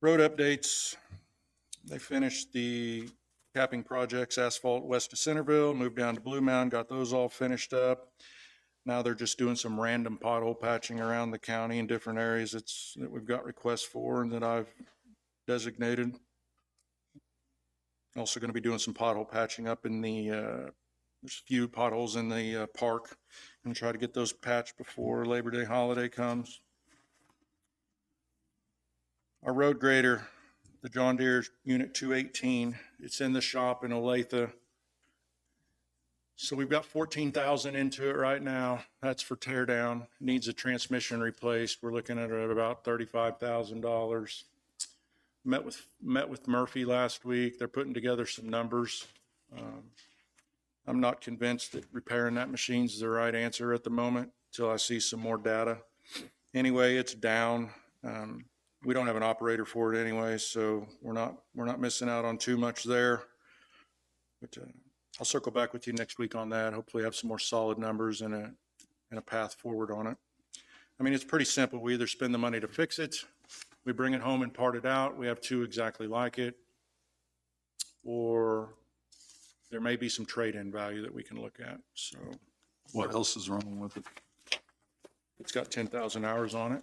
Road updates. They finished the capping projects, asphalt west of Centerville, moved down to Blue Mound, got those all finished up. Now they're just doing some random pothole patching around the county in different areas that we've got requests for and that I've designated. Also going to be doing some pothole patching up in there's a few potholes in the park. And try to get those patched before Labor Day holiday comes. Our road grader, the John Deere Unit 218, it's in the shop in Olathe. So we've got 14,000 into it right now. That's for tear down. Needs a transmission replaced. We're looking at about $35,000. Met with Murphy last week. They're putting together some numbers. I'm not convinced that repairing that machine's the right answer at the moment until I see some more data. Anyway, it's down. We don't have an operator for it anyway, so we're not missing out on too much there. But I'll circle back with you next week on that. Hopefully have some more solid numbers and a path forward on it. I mean, it's pretty simple. We either spend the money to fix it, we bring it home and part it out. We have two exactly like it, or there may be some trade-in value that we can look at. So What else is wrong with it? it's got 10,000 hours on it.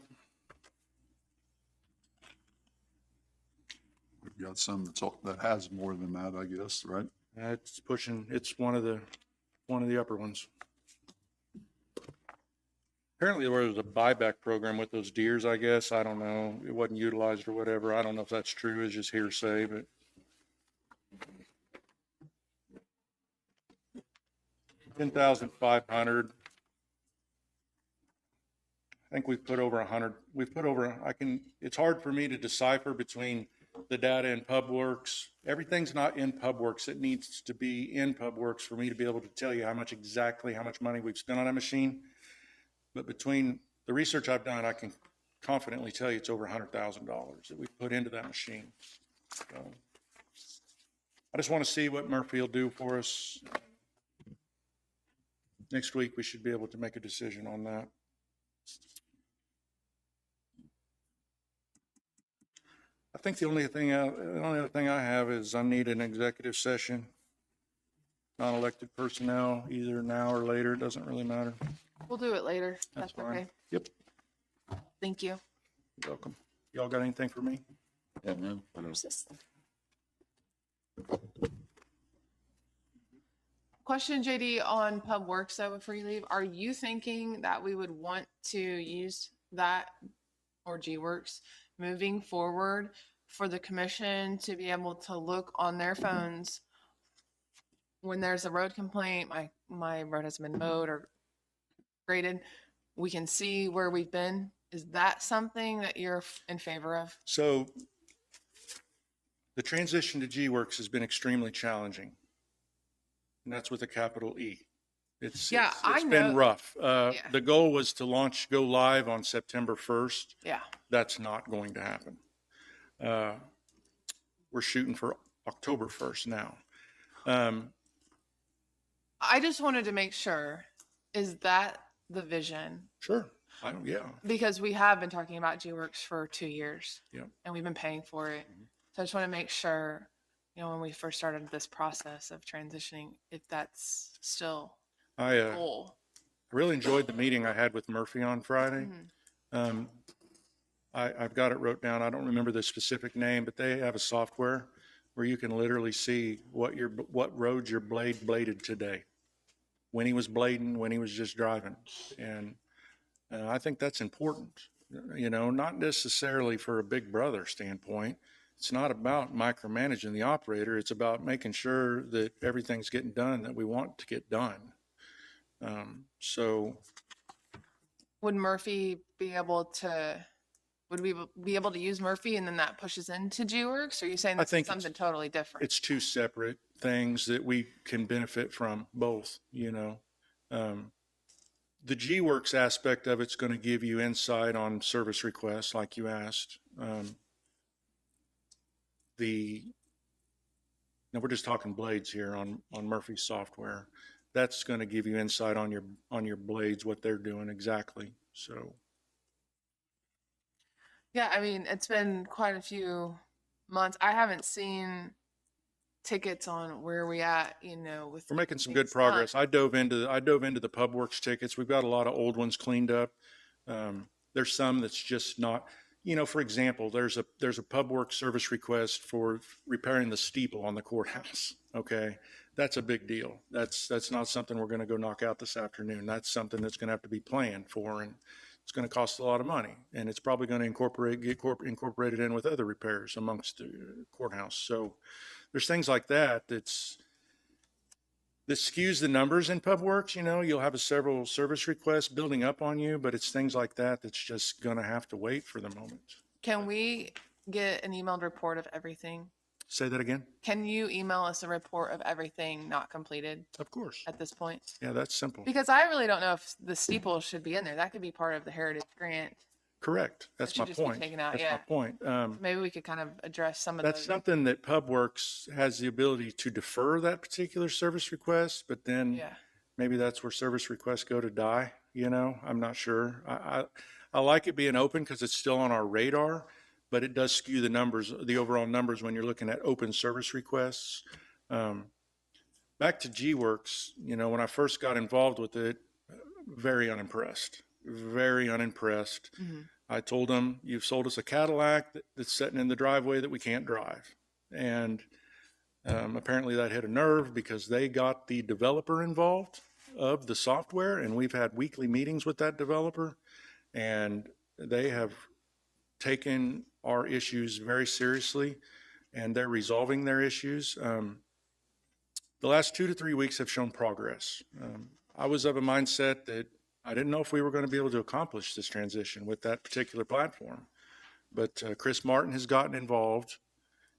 We've got some that has more than that, I guess, right? It's pushing, it's one of the upper ones. Apparently there was a buyback program with those deers, I guess. I don't know. It wasn't utilized or whatever. I don't know if that's true. It's just hearsay, but. $10,500. I think we've put over 100. It's hard for me to decipher between the data in PubWorks. Everything's not in PubWorks. It needs to be in PubWorks for me to be able to tell you how much money we've spent on that machine. But between the research I've done, I can confidently tell you it's over $100,000 that we put into that machine. So I just want to see what Murphy will do for us. Next week, we should be able to make a decision on that. I think the only other thing I have is I need an executive session. Non-elected personnel, either now or later, it doesn't really matter. We'll do it later. That's That's fine. okay. Yep, Thank you. you're welcome. Y'all got anything for me? Yeah, no. Question, JD, on PubWorks though, before you leave, are you thinking that we would want to use that or GWorks moving forward for the commission to be able to look on their phones when there's a road complaint, my road hasn't been mowed or graded, we can see where we've been? Is that something that you're in favor of? So the transition to GWorks has been extremely challenging. And that's with a capital E. It's I been know. rough. Yeah. The goal was to go live on September 1st. Yeah. That's not going to happen. We're shooting for October 1st now. I just wanted to make sure, is that the vision? Sure. Yeah. Because we have been talking about GWorks for 2 years. Yep. And we've been paying for it. So I just want to make sure, when we first started this process of transitioning, if that's still I goal. really enjoyed the meeting I had with Murphy on Friday. I've got it wrote down. I don't remember the specific name, but they have a software where you can literally see what roads your blade bladed today, when he was blading, when he was just driving. And I think that's important, not necessarily for a big brother standpoint. It's not about micromanaging the operator. It's about making sure that everything's getting done that we want to get done. So Would Murphy be able to, would we be able to use Murphy and then that pushes into G-Works? Or are you saying I this is think it's- something totally different? it's two separate things that we can benefit from, both, you know. The G-Works aspect of it's going to give you insight on service requests, like you asked. Now we're just talking blades here on Murphy's software. That's going to give you insight on your blades, what they're doing exactly. So Yeah, I mean, it's been quite a few months. I haven't seen tickets on where we at, you know, with. we're making some getting good things done. progress. I dove into the PubWorks tickets. We've got a lot of old ones cleaned up. There's some that's just not, you know, for example, there's a PubWorks service request for repairing the steeple on the courthouse. Okay. That's a big deal. That's not something we're going to go knock out this afternoon. That's something that's going to have to be planned for, and it's going to cost a lot of money, and it's probably going to get incorporated in with other repairs amongst the courthouse. So there's things like that that skews the numbers in PubWorks. You know, you'll have several service requests building up on you, but it's things like that that's just going to have to wait for the moment. Can we get an emailed report of everything? Say that again? Can you email us a report of everything not completed Of course. at this point? Yeah, that's simple. Because I really don't know if the steeple should be in there. That could be part of the Heritage Grant. Correct. That's should my just be point. taken out, That's yeah. my point. Maybe we could kind of address some of That's those. something that PubWorks has the ability to defer that particular service request, but then Yeah. maybe that's where service requests go to die. You know, I'm not sure. I like it being open because it's still on our radar, but it does skew the numbers, the overall numbers when you're looking at open service requests. Back to G-Works, you know, when I first got involved with it, very unimpressed. I told them, you've sold us a Cadillac that's sitting in the driveway that we can't drive. And apparently that hit a nerve because they got the developer involved of the software, and we've had weekly meetings with that developer, and they have taken our issues very seriously, and they're resolving their issues. The last 2 to 3 weeks have shown progress. I was of a mindset that I didn't know if we were going to be able to accomplish this transition with that particular platform. But Chris Martin has gotten involved,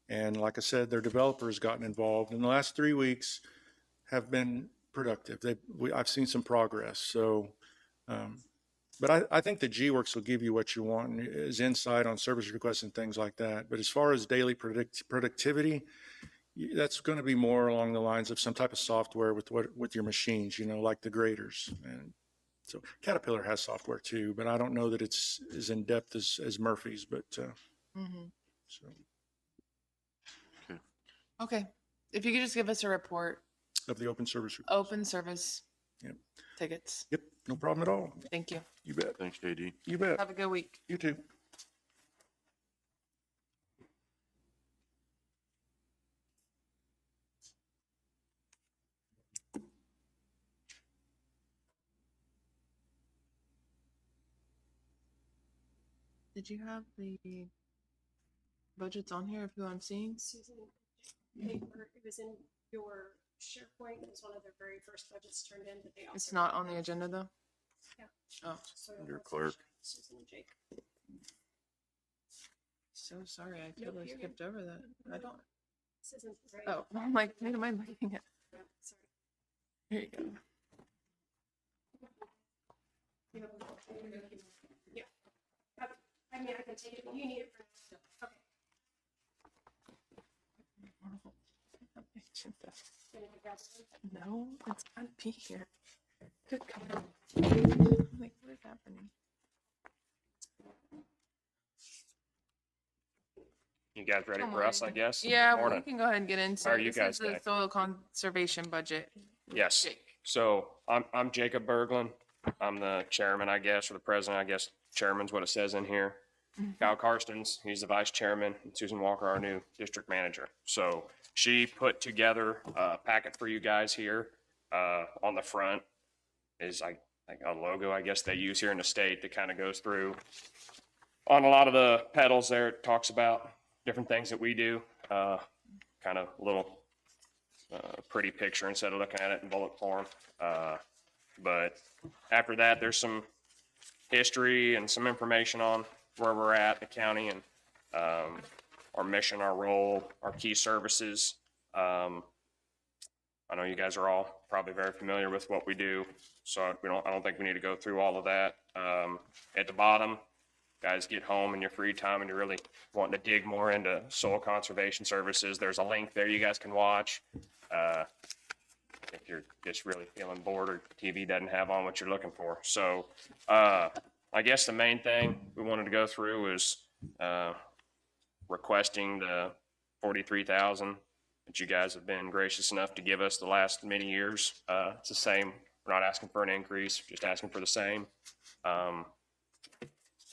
and like I said, their developer has gotten involved. And the last 3 weeks have been productive. I've seen some progress. So, but I think the G-Works will give you what you want is insight on service requests and things like that. But as far as daily productivity, that's going to be more along the lines of some type of software with your machines, you know, like the graders. And so Caterpillar has software too, but I don't know that it's as in depth as Murphy's. But so Okay. If you could just give us a report, of the open service. open service Yep. tickets. Yep. No problem at all. Thank you. You bet. Thanks, JD. You bet. Have a good week. You too. Did you have the budgets on here of who I'm seeing? Susan, paper, it was in your SharePoint. It was one of their very first budgets turned in, but they also. It's not on the agenda though? Yeah. Oh, So Your that's clerk. Susan and Jake. so sorry. I Nope, totally you're skipped over that. I don't. This isn't right. Oh, I'm like, who am I looking at? Yeah, sorry. Here you go. Yeah. I mean, I can take it, but you need it for. Okay. No, it's gotta be here. Good God. Like, what is happening? You guys ready Come for us, on. I guess? Yeah, Morning. we can go ahead and get into How are it. you This guys is the today? soil conservation budget. Yes. Jake. So I'm Jacob Berglund. I'm the chairman, I guess, or the president, I guess. Chairman's what it says in here. Kyle Karstens, he's the vice chairman, and Susan Walker, our new district manager. So she put together a packet for you guys here. On the front is like a logo, I guess they use here in the state that kind of goes through. On a lot of the pedals there, it talks about different things that we do. Kind of a little pretty picture instead of looking at it in bullet form. But after that, there's some history and some information on where we're at, the county, and our mission, our role, our key services. I know you guys are all probably very familiar with what we do, so I don't think we need to go through all of that. At the bottom, guys get home in your free time and you're really wanting to dig more into soil conservation services, there's a link there you guys can watch. If you're just really feeling bored or TV doesn't have on what you're looking for. So I guess the main thing we wanted to go through is requesting the 43,000 that you guys have been gracious enough to give us the last many years. It's the same. We're not asking for an increase, just asking for the same.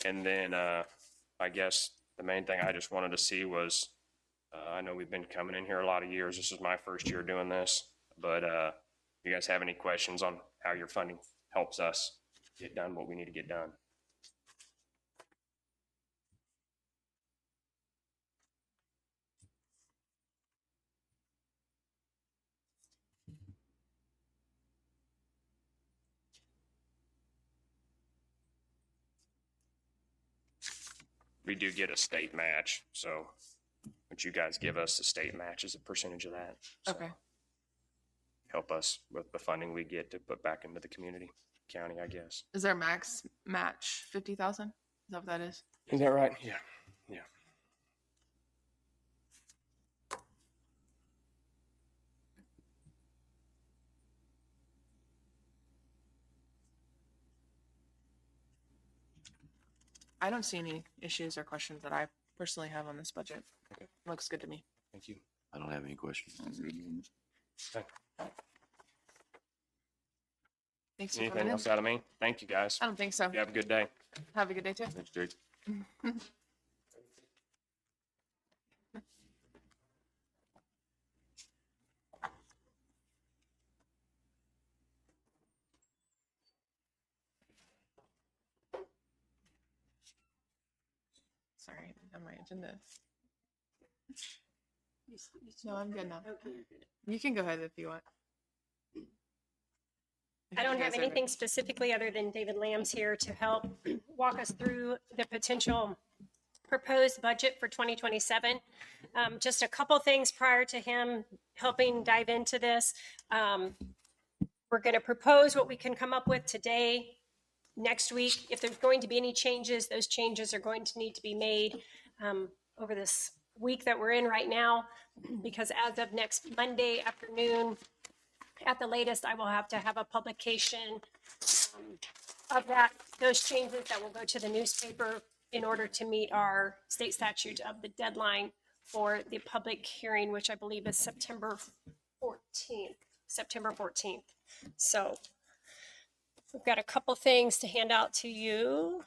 And then I guess the main thing I just wanted to see was, I know we've been coming in here a lot of years. This is my first year doing this, but you guys have any questions on how your funding helps us get done what we need to get done? We do get a state match, so what you guys give us, the state match is a percentage of that. So Okay. help us with the funding we get to put back into the community, county, I guess. Is there max match 50,000? Is that what that is? Is that right? Yeah, yeah. I don't see any issues or questions that I personally have on this budget. Okay. Looks good to me. Thank you. I don't have any questions. Thanks for Anything coming in. else out of me? Thank you, guys. I don't think so. You have a good day. Have a good day too. Thanks, Jake. Sorry, on my agenda. No, I'm good now. You can go ahead if you want. I don't You have guys are- anything specifically other than David Lamb's here to help walk us through the potential proposed budget for 2027. Just a couple things prior to him helping dive into this. We're going to propose what we can come up with today. Next week, if there's going to be any changes, those changes are going to need to be made over this week that we're in right now, because as of next Monday afternoon, at the latest, I will have to have a publication of those changes that will go to the newspaper in order to meet our state statute of the deadline for the public hearing, which I believe is September 14th. So we've got a couple things to hand out to you.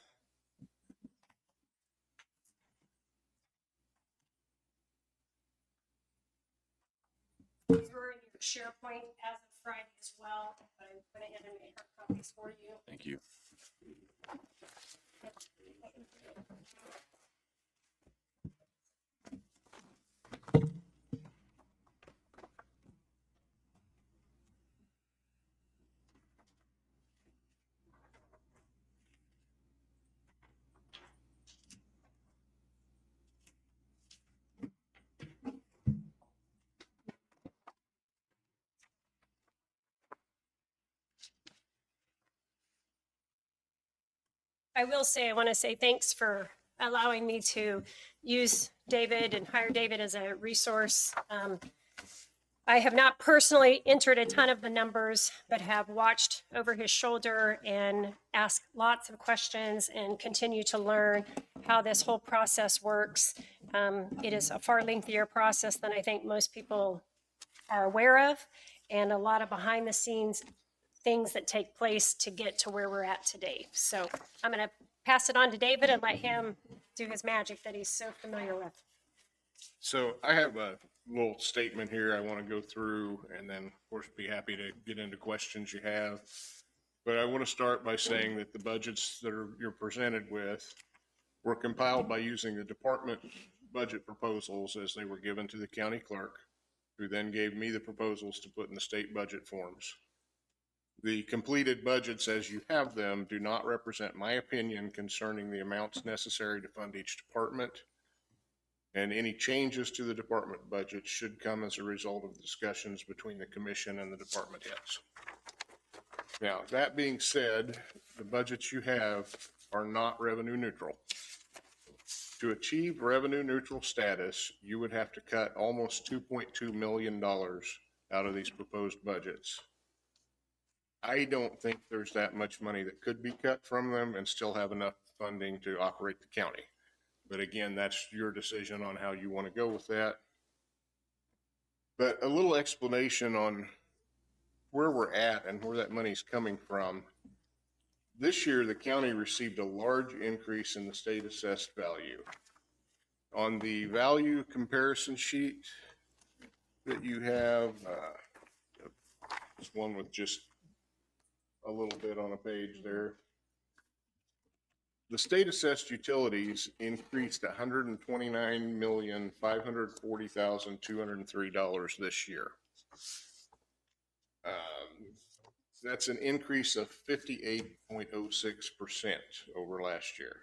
These were in your SharePoint as of Friday as well, but I'm going to hand and make hard copies for you. Thank you. I will say, I want to say thanks for allowing me to use David and hire David as a resource. I have not personally entered a ton of the numbers, but have watched over his shoulder and asked lots of questions and continue to learn how this whole process works. It is a far lengthier process than I think most people are aware of, and a lot of behind the scenes things that take place to get to where we're at today. So I'm going to pass it on to David and let him do his magic that he's so familiar with. So I have a little statement here I want to go through, and then, of course, be happy to get into questions you have. But I want to start by saying that the budgets that you're presented with were compiled by using the department budget proposals as they were given to the county clerk, who then gave me the proposals to put in the state budget forms. The completed budgets as you have them do not represent my opinion concerning the amounts necessary to fund each department. And any changes to the department budget should come as a result of discussions between the commission and the department heads. Now, that being said, the budgets you have are not revenue neutral. To achieve revenue neutral status, you would have to cut almost $2.2 million out of these proposed budgets. I don't think there's that much money that could be cut from them and still have enough funding to operate the county. But again, that's your decision on how you want to go with that. But a little explanation on where we're at and where that money's coming from. This year, the county received a large increase in the state assessed value. On the value comparison sheet that you have, it's one with just a little bit on a page there. The state assessed utilities increased $129,540,203 this year. That's an increase of 58.06% over last year.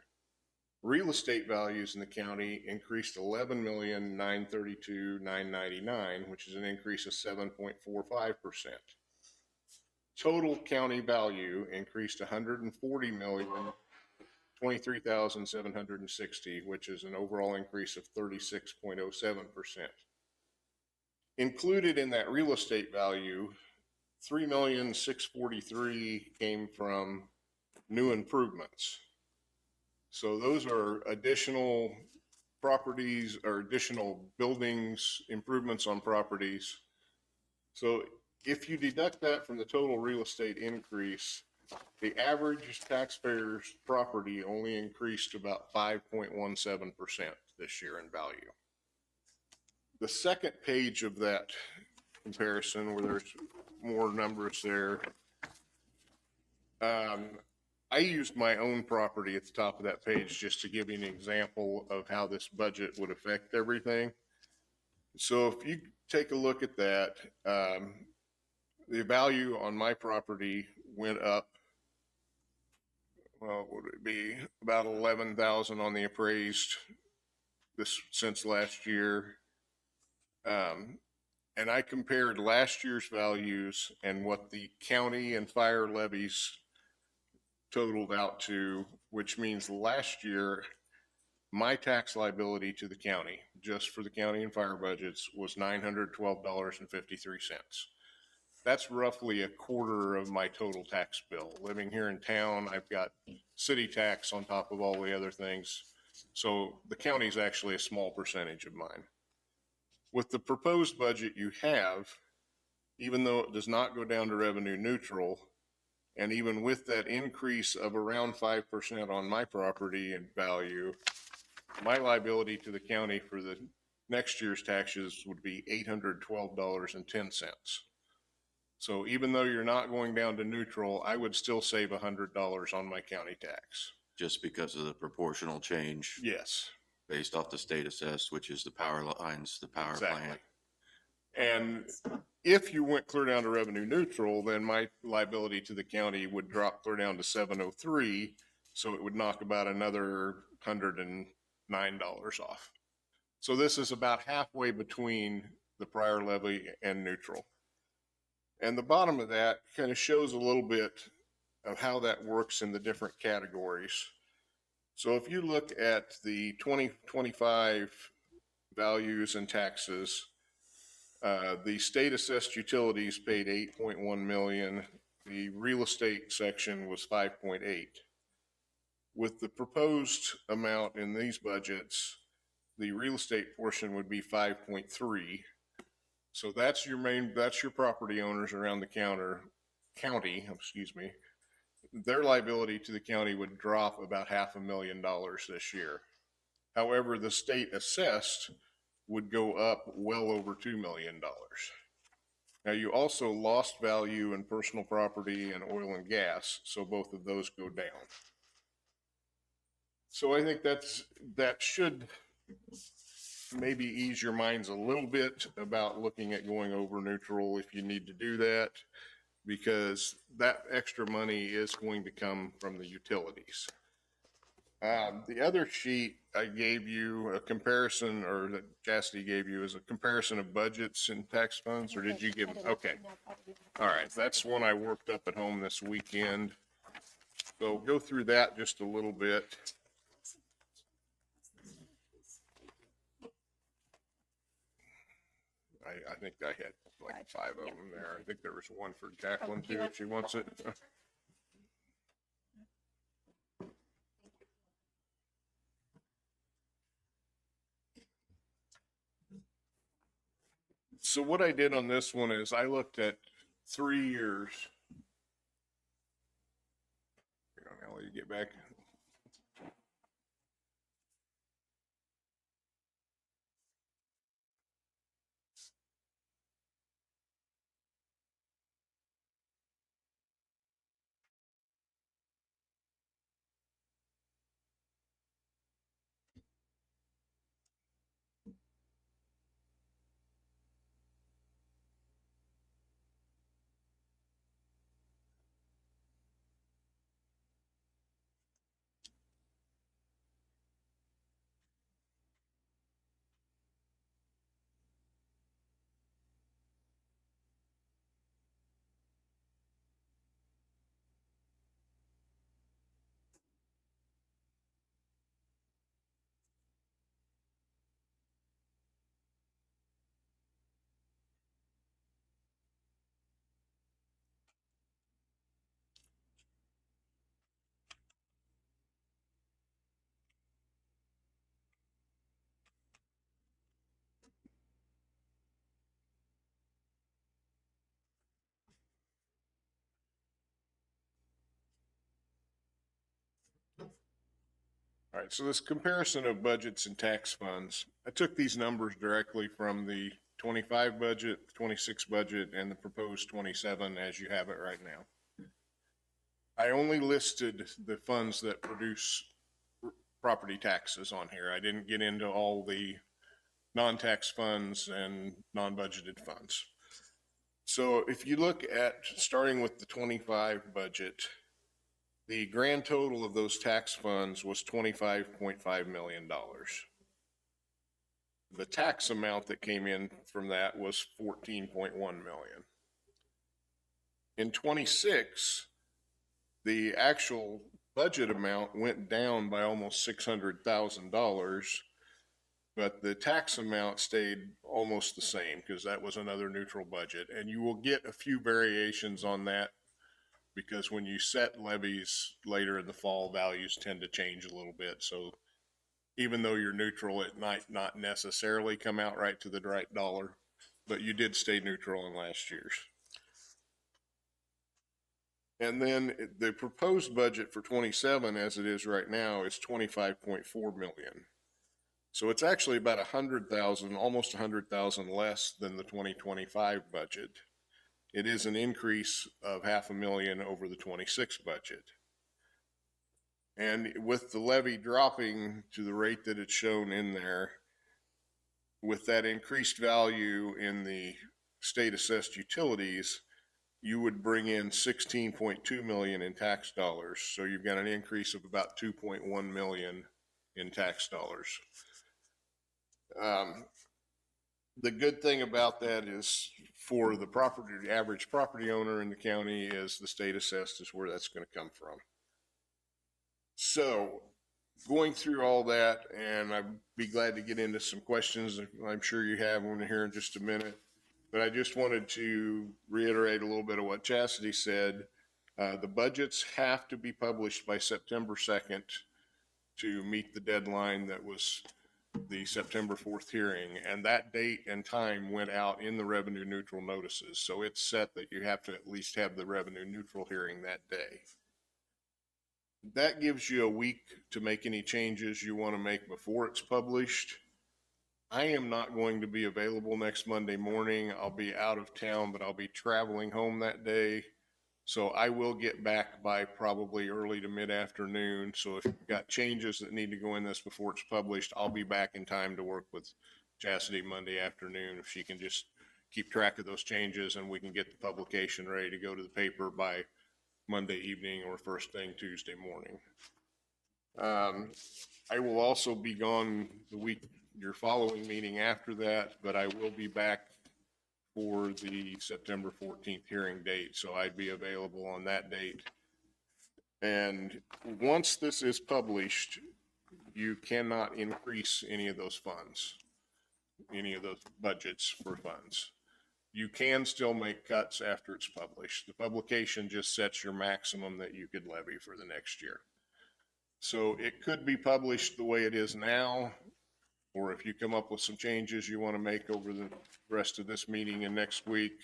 Real estate values in the county increased $11,932,999, which is an increase of 7.45%. Total county value increased $140,023,760, which is an overall increase of 36.07%. Included in that real estate value, $3,643,000 came from new improvements. So those are additional properties or additional buildings, improvements on properties. So if you deduct that from the total real estate increase, the average taxpayer's property only increased about 5.17% this year in value. The second page of that comparison, where there's more numbers there, I used my own property at the top of that page just to give you an example of how this budget would affect everything. So if you take a look at that, the value on my property went up, well, would it be about 11,000 on the appraised since last year. And I compared last year's values and what the county and fire levies totaled out to, which means last year, my tax liability to the county, just for the county and fire budgets, was $912.53. That's roughly a quarter of my total tax bill. Living here in town, I've got city tax on top of all the other things. So the county is actually a small percentage of mine. With the proposed budget you have, even though it does not go down to revenue neutral, and even with that increase of around 5% on my property and value, my liability to the county for the next year's taxes would be $812.10. So even though you're not going down to neutral, I would still save $100 on my county tax. Just because of the proportional change Yes, based off the state assessed, which is the power lines, the power exactly. plant. And if you went clear down to revenue neutral, then my liability to the county would drop clear down to $703. So it would knock about another $109 off. So this is about halfway between the prior levy and neutral. And the bottom of that kind of shows a little bit of how that works in the different categories. So if you look at the 2025 values and taxes, the state assessed utilities paid 8.1 million. The real estate section was 5.8. With the proposed amount in these budgets, the real estate portion would be 5.3. So that's your property owners around the county, excuse me. Their liability to the county would drop about $500,000 this year. However, the state assessed would go up well over $2 million. Now, you also lost value in personal property and oil and gas, so both of those go down. So I think that should maybe ease your minds a little bit about looking at going over neutral if you need to do that. because that extra money is going to come from the utilities. The other sheet I gave you a comparison, or that Chastity gave you, is a comparison of budgets and tax funds, or did you give them? Okay. All right, that's one I worked up at home this weekend. So go through that just a little bit. I think I had like 5 of them there. I think there was one for Jacqueline too, if she wants it. So what I did on this one is I looked at 3 years. Here, I'll let you get back. All right, so this comparison of budgets and tax funds, I took these numbers directly from the 25 budget, 26 budget, and the proposed 27 as you have it right now. I only listed the funds that produce property taxes on here. I didn't get into all the non-tax funds and non-budgeted funds. So if you look at, starting with the 25 budget, the grand total of those tax funds was $25.5 million. The tax amount that came in from that was $14.1 million. In 26, the actual budget amount went down by almost $600,000, but the tax amount stayed almost the same because that was another neutral budget. And you will get a few variations on that, because when you set levies later in the fall, values tend to change a little bit. So even though you're neutral, it might not necessarily come out right to the right dollar, but you did stay neutral in last year's. And then the proposed budget for 27, as it is right now, is 25.4 million. So it's actually about 100,000, almost 100,000 less than the 2025 budget. It is an increase of $500,000 over the 26 budget. And with the levy dropping to the rate that it's shown in there, with that increased value in the state assessed utilities, you would bring in 16.2 million in tax dollars. So you've got an increase of about 2.1 million in tax dollars. The good thing about that is, for the property, the average property owner in the county, is the state assessed is where that's going to come from. So going through all that, and I'd be glad to get into some questions I'm sure you have one here in just a minute, but I just wanted to reiterate a little bit of what Chastity said. The budgets have to be published by September 2nd to meet the deadline that was the September 4th hearing, and that date and time went out in the revenue neutral notices. So it's set that you have to at least have the revenue neutral hearing that day. That gives you a week to make any changes you want to make before it's published. I am not going to be available next Monday morning. I'll be out of town, but I'll be traveling home that day. So I will get back by probably early to mid-afternoon. So if you've got changes that need to go in this before it's published, I'll be back in time to work with Chastity Monday afternoon. If she can just keep track of those changes, and we can get the publication ready to go to the paper by Monday evening or first thing Tuesday morning. I will also be gone the week, your following meeting after that, but I will be back for the September 14th hearing date, so I'd be available on that date. And once this is published, you cannot increase any of those funds, any of those budgets for funds. You can still make cuts after it's published. The publication just sets your maximum that you could levy for the next year. So it could be published the way it is now, or if you come up with some changes you want to make over the rest of this meeting and next week,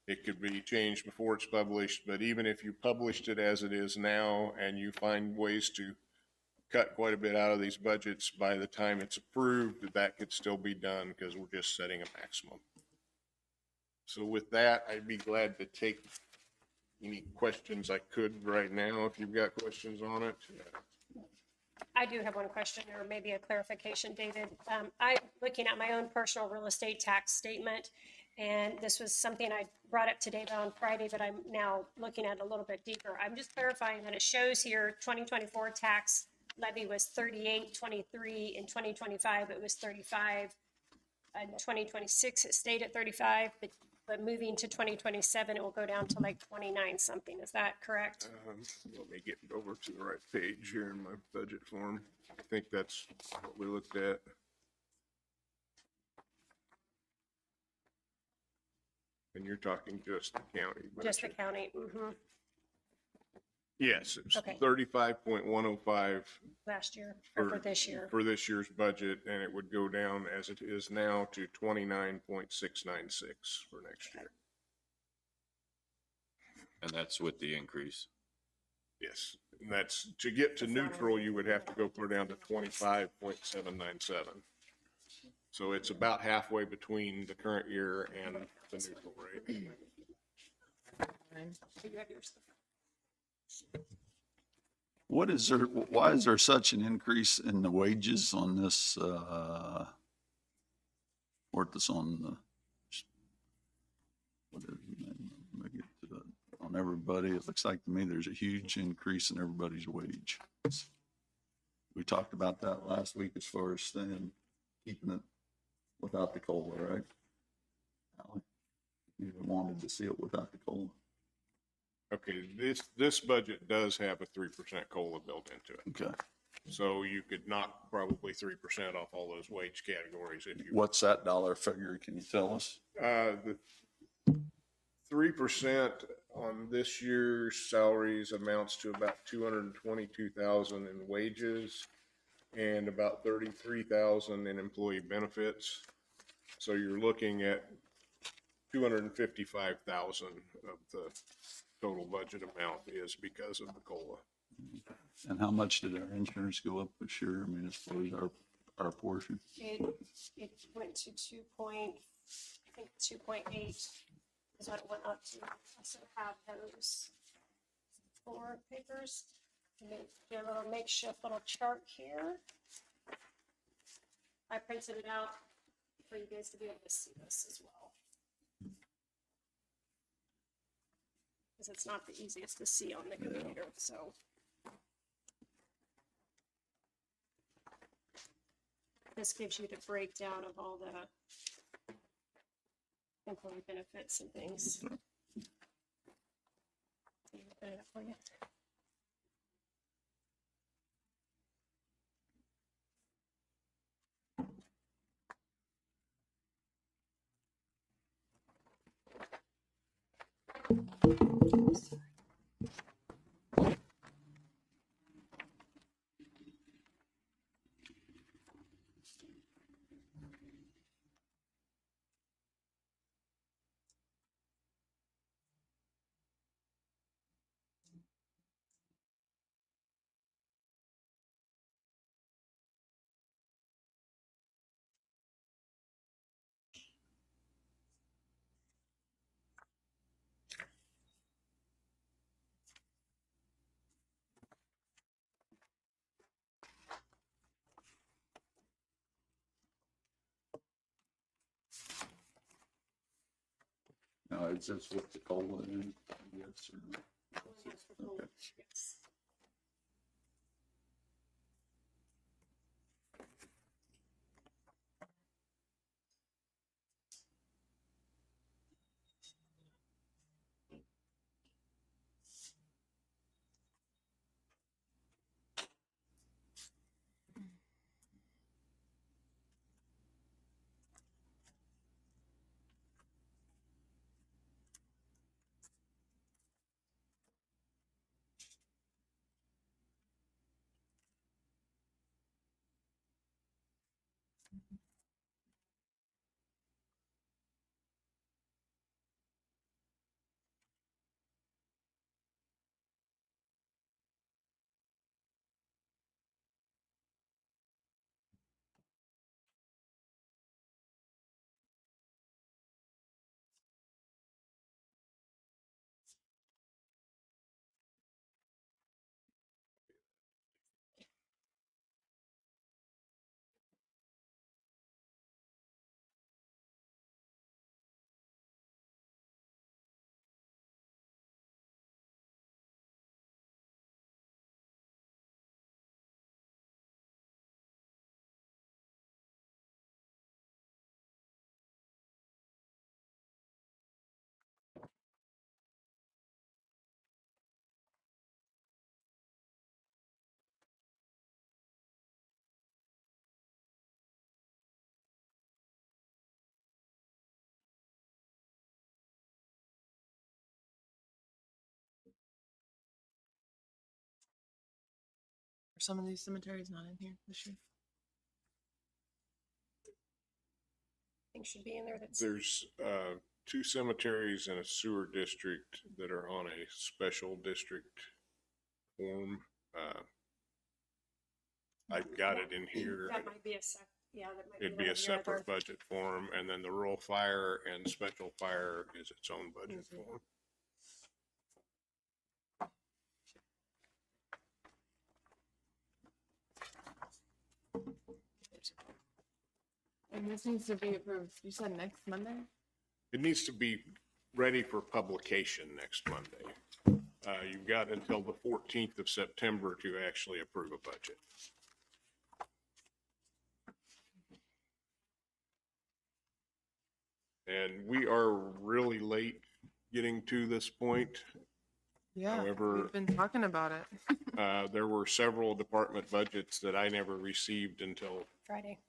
it could be changed before it's published. But even if you published it as it is now and you find ways to cut quite a bit out of these budgets, by the time it's approved, that could still be done because we're just setting a maximum. So with that, I'd be glad to take any questions I could right now, if you've got questions on it. I do have one question, or maybe a clarification, David. I'm looking at my own personal real estate tax statement, and this was something I brought up to David on Friday, but I'm now looking at it a little bit deeper. I'm just clarifying that it shows here 2024 tax levy was 38.23. In 2025, it was 35. In 2026, it stayed at 35, but moving to 2027, it will go down to like 29 something. Is that correct? Let me get over to the right page here in my budget form. I think that's what we looked at. And you're talking just the county budget. Just the county. Mm-hmm. Yes, it's Okay. 35.105 Last year, or for this year. for this year's budget, and it would go down as it is now to 29.696 for next year. And that's with the increase. Yes, and that's, to get to neutral, you would have to go clear down to 25.797. So it's about halfway between the current year and the neutral rate. What is there, why is there such an increase in the wages on this, or this on the, what is the name? Let me get to it. On everybody, it looks like to me there's a huge increase in everybody's wage. We talked about that last week as far as staying, keeping it without the COLA, right? Ally, you wanted to see it without the COLA. Okay, this budget does have a 3% COLA built into it. Okay. So you could knock probably 3% off all those wage categories if you. What's that dollar figure? Can you tell us? The 3% on this year's salaries amounts to about 222,000 in wages and about 33,000 in employee benefits. So you're looking at 255,000 of the total budget amount is because of the COLA. And how much did our insurance go up this year? I mean, as far as our portion? It went to 2.8 is what it went up to. I also have those 4 papers. Do a little makeshift little chart here. I printed it out for you guys to be able to see this as well. Because it's not the easiest to see on the computer, so. This gives you the breakdown of all the employee benefits and things. Open it up for you. Is this what the COLA is? Yes or no? Okay. Are some of these cemeteries not in here this year? I think should be in there. That's There's, 2 cemeteries in a sewer district that are on a special district form. I've got it in here. that might be a yeah, that might It'd one be a of your other- separate budget form, and then the rural fire and special fire is its own budget form. And this needs to be approved, you said next Monday? It needs to be ready for publication next Monday. You've got until the 14th of September to actually approve a budget. And we are really late getting to this point. Yeah, However- we've been talking about it. There were several department budgets that I never received until, Friday.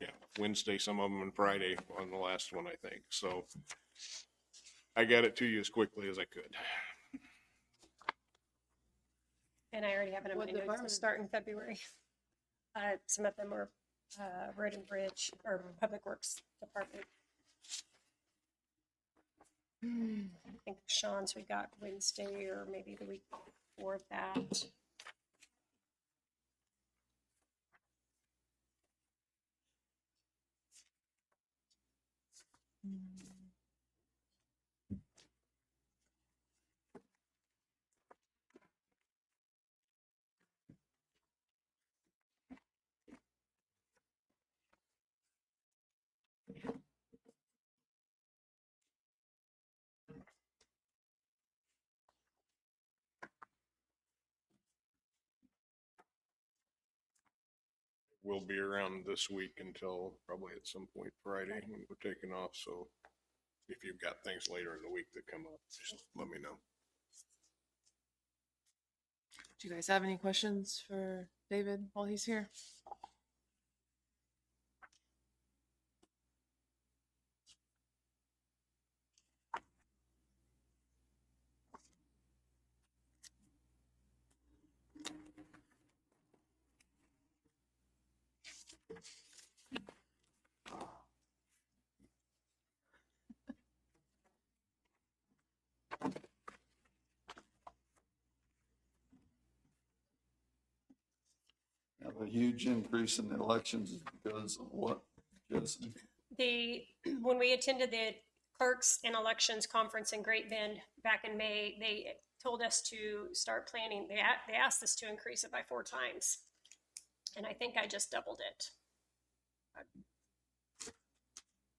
yeah, Wednesday, some of them, and Friday on the last one, I think. So I got it to you as quickly as I could. And I already have it in my What notes to department? start in February. Some of them are, Road and Bridge or Public Works Department. I think Sean's we got Wednesday or maybe the week before that. We'll be around this week until probably at some point Friday when we're taking off. So if you've got things later in the week that come up, just let me know. Do you guys have any questions for David while he's here? Now, the huge increase in the elections is because of what, Jesse? When we attended the Clerks and Elections Conference in Great Bend back in May, they told us to start planning. They asked us to increase it by 4 times. And I think I just doubled it.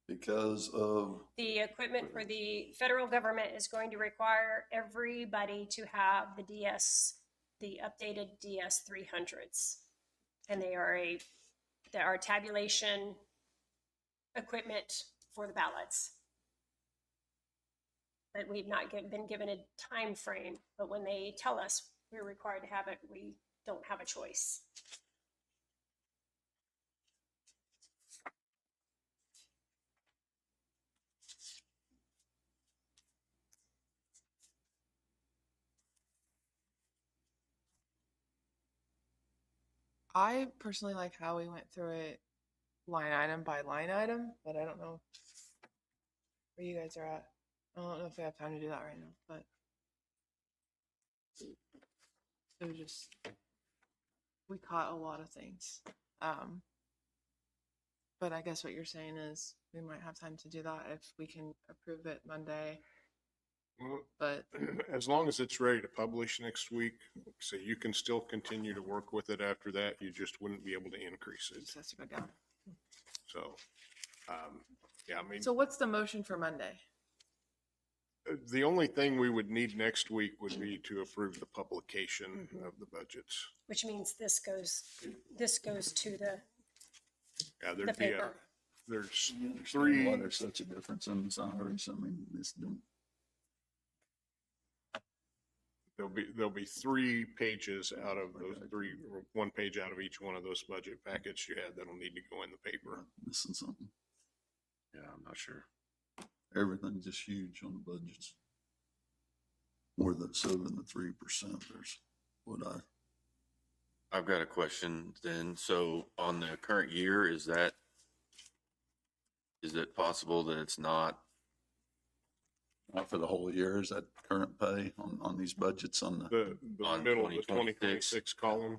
Because of, The equipment for the federal government is going to require everybody to have the the updated DS 300s. And they are tabulation equipment for the ballots. But we've not been given a time frame, but when they tell us we're required to have it, we don't have a choice. I personally like how we went through it line item by line item, but I don't know where you guys are at. I don't know if we have time to do that right now, but it was just, we caught a lot of things. But I guess what you're saying is we might have time to do that if we can approve it Monday, Well, but as long as it's ready to publish next week, so you can still continue to work with it after that. You just wouldn't be able to increase it it. just has to go down. So, yeah, I mean, So what's the motion for Monday? the only thing we would need next week would be to approve the publication of the budgets. Which means this goes to the Yeah, the there'd be a, paper. there's why three, there's such a difference in salaries. I mean, this don't. there'll be 3 pages out of those three, or 1 page out of each one of those budget packets you had that'll need to go in the paper. Missing something. Yeah, I'm not sure. Everything's just huge on the budgets. More than so than the 3%. There's what I've got a question then. So on the current year, is it possible that it's not? not for the whole year. Is that current pay on these budgets on the? The On middle of the 2026. 2026 column,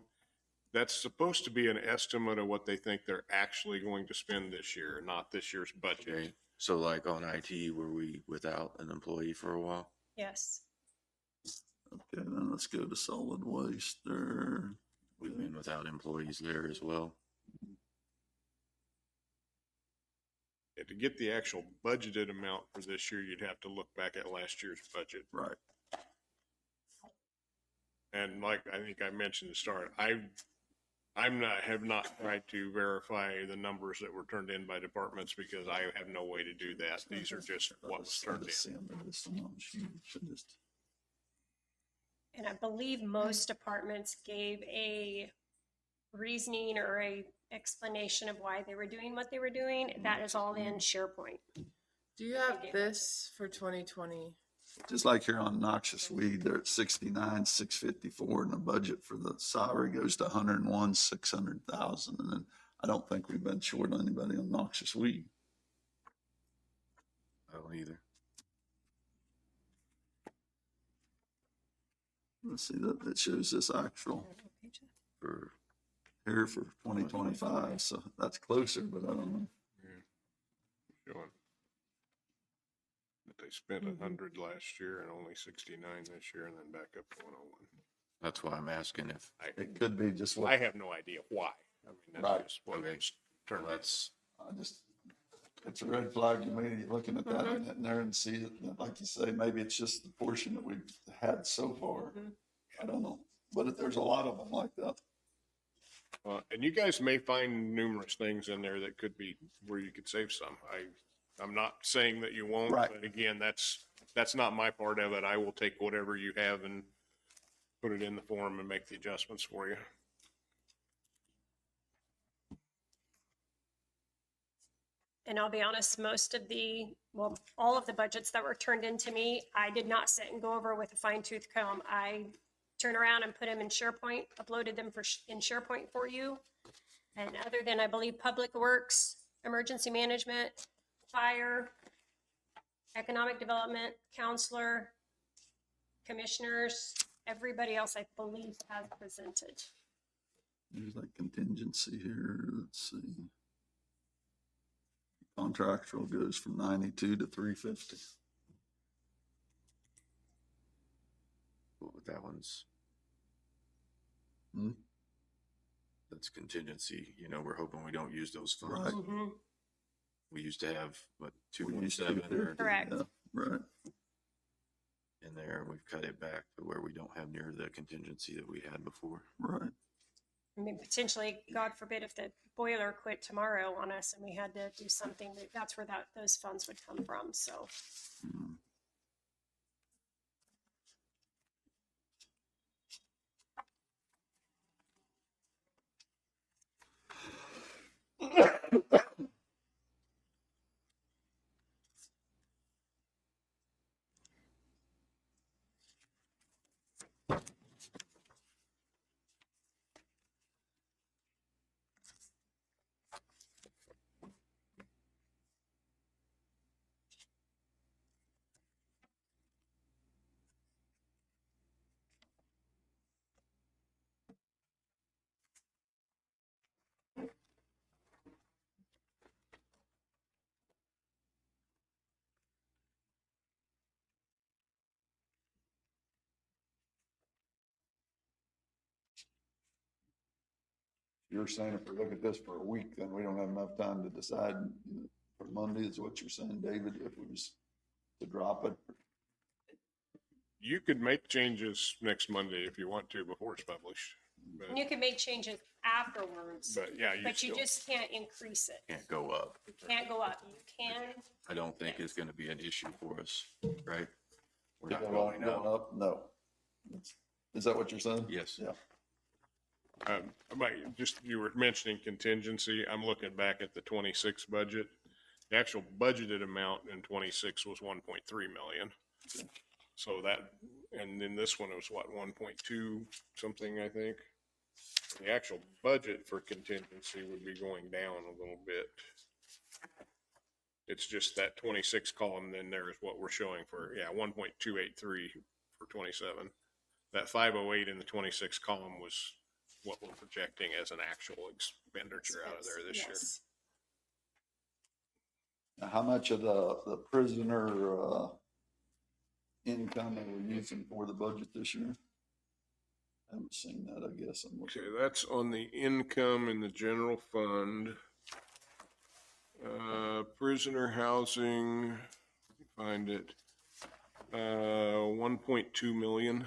that's supposed to be an estimate of what they think they're actually going to spend this year, not this year's budget. Okay, so like on IT, were we without an employee for a while? Yes. Okay, then let's go to solid waste there. We've been without employees there as well. Yeah, to get the actual budgeted amount for this year, you'd have to look back at last year's budget. Right. And like I think I mentioned at the start, have not tried to verify the numbers that were turned in by departments because I have no way to do that. These are just what was turned in. And I believe most departments gave a reasoning or a explanation of why they were doing what they were doing. That is all in SharePoint. Do you have this for 2020? Just like here on noxious weed, they're at 69, 654, and the budget for the salary goes to 101, 600,000. And then I don't think we've been short on anybody on noxious weed. I don't either. Let's see, that shows this actual For here for 2025. So that's closer, but I don't know. Showing that they spent 100 last year and only 69 this year and then back up to 101. that's why I'm asking if, It could be just what I have no idea why. I mean, that's Right. just what Okay. it's turned out. that's, it's a red flag to me, looking at that in there and see it, like you say, maybe it's just the portion that we've had so far. I don't know, but there's a lot of them like that. And you guys may find numerous things in there that could be where you could save some. I'm not saying that you won't, Right. but again, that's not my part of it. I will take whatever you have and put it in the form and make the adjustments for you. And I'll be honest, all of the budgets that were turned into me, I did not sit and go over with a fine tooth comb. I turned around and put them in SharePoint, uploaded them in SharePoint for you. And other than, I believe, Public Works, Emergency Management, Fire, Economic Development, Counselor, Commissioners, everybody else, I believe, has presented. There's like contingency here, let's see. Contractual goes from 92 to 350. well, that one's, Hmm? that's contingency, we're hoping we don't use those funds. Right. Mhm. We used to have, what, We used to 2.7 or Correct. Yeah, right. in there, and we've cut it back to where we don't have near the contingency that we had before. Right. I mean, potentially, God forbid, if the boiler quit tomorrow on us and we had to do something, that's where those funds would come from, so. You're saying if we look at this for a week, then we don't have enough time to decide for Monday, is what you're saying, David, if we was to drop it? You could make changes next Monday if you want to before it's published. And you can make changes afterwards, But yeah, but you just can't increase it. Can't go up. You can't go up. You can, I don't think it's gonna be an issue for us, right? We're not Going going up. No. Is that what you're saying? Yes. Yeah. You were mentioning contingency. I'm looking back at the 26 budget. The actual budgeted amount in 26 was 1.3 million. So that, and then this one was what, 1.2 something, I think. The actual budget for contingency would be going down a little bit. It's just that 26 column, then there is what we're showing for, 1.283 for 27. That 508 in the 26 column was what we're projecting as an actual expenditure out of there this year. yes. Now, how much of the prisoner, income are we using for the budget this year? I haven't seen that, I guess. I'm looking. Okay, that's on the income in the general fund. Prisoner housing, let me find it, 1.2 million.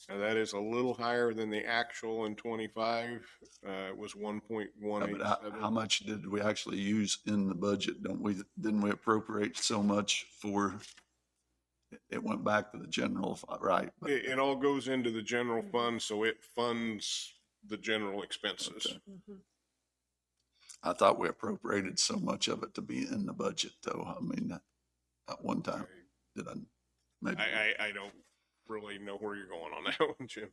Now that is a little higher than the actual in 25. It was 1.187. But how much did we actually use in the budget? Didn't we appropriate so much for, it went back to the general, right? But- It all goes into the general fund, so it funds the general expenses. Okay. I thought we appropriated so much of it to be in the budget, though. I mean, at one time, did I? Maybe. I don't really know where you're going on that one, Jim.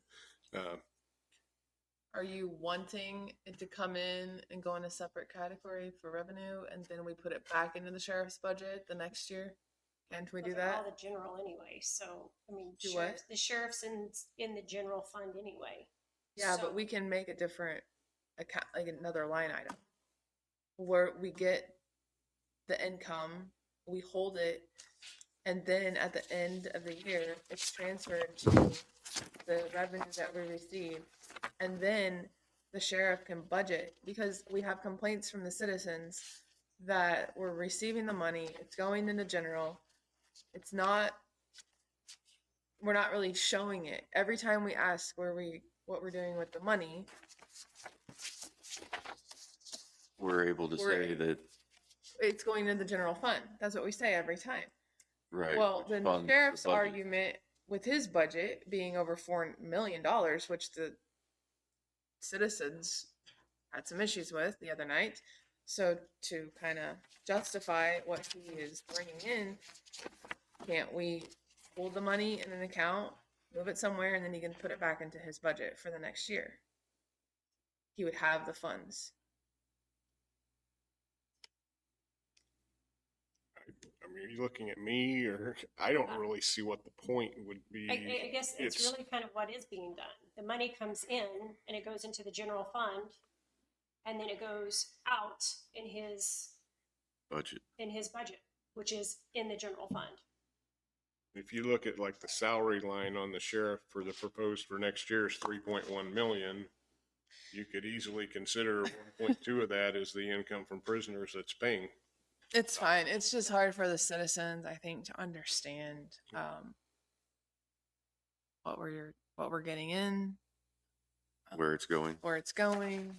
Are you wanting it to come in and go in a separate category for revenue and then we put it back into the sheriff's budget the next year? Can't we do Those are all that? the general anyway, so, I mean, Do what? the sheriff's in the general fund anyway. Yeah, So- but we can make a different account, like another line item. Where we get the income, we hold it, and then at the end of the year, it's transferred to the revenue that we receive. And then the sheriff can budget, because we have complaints from the citizens that we're receiving the money, it's going into general. It's not, we're not really showing it. Every time we ask what we're doing with the money, We're able to say that, it's going into the general fund. That's what we say every time. right. Well, which the funds sheriff's budget. argument with his budget being over $4 million, which the citizens had some issues with the other night. So to kind of justify what he is bringing in, can't we hold the money in an account, move it somewhere, and then he can put it back into his budget for the next year? He would have the funds. I mean, are you looking at me, or I don't really see what the point would be. I guess it's really kind of what is being done. The money comes in and it goes into the general fund, and then it goes out in his Budget. budget, which is in the general fund. If you look at like the salary line on the sheriff for the proposed for next year is 3.1 million. You could easily consider 1.2 of that as the income from prisoners that's paying. It's fine. It's just hard for the citizens, I think, to understand what we're getting in, Where it's going. where it's going.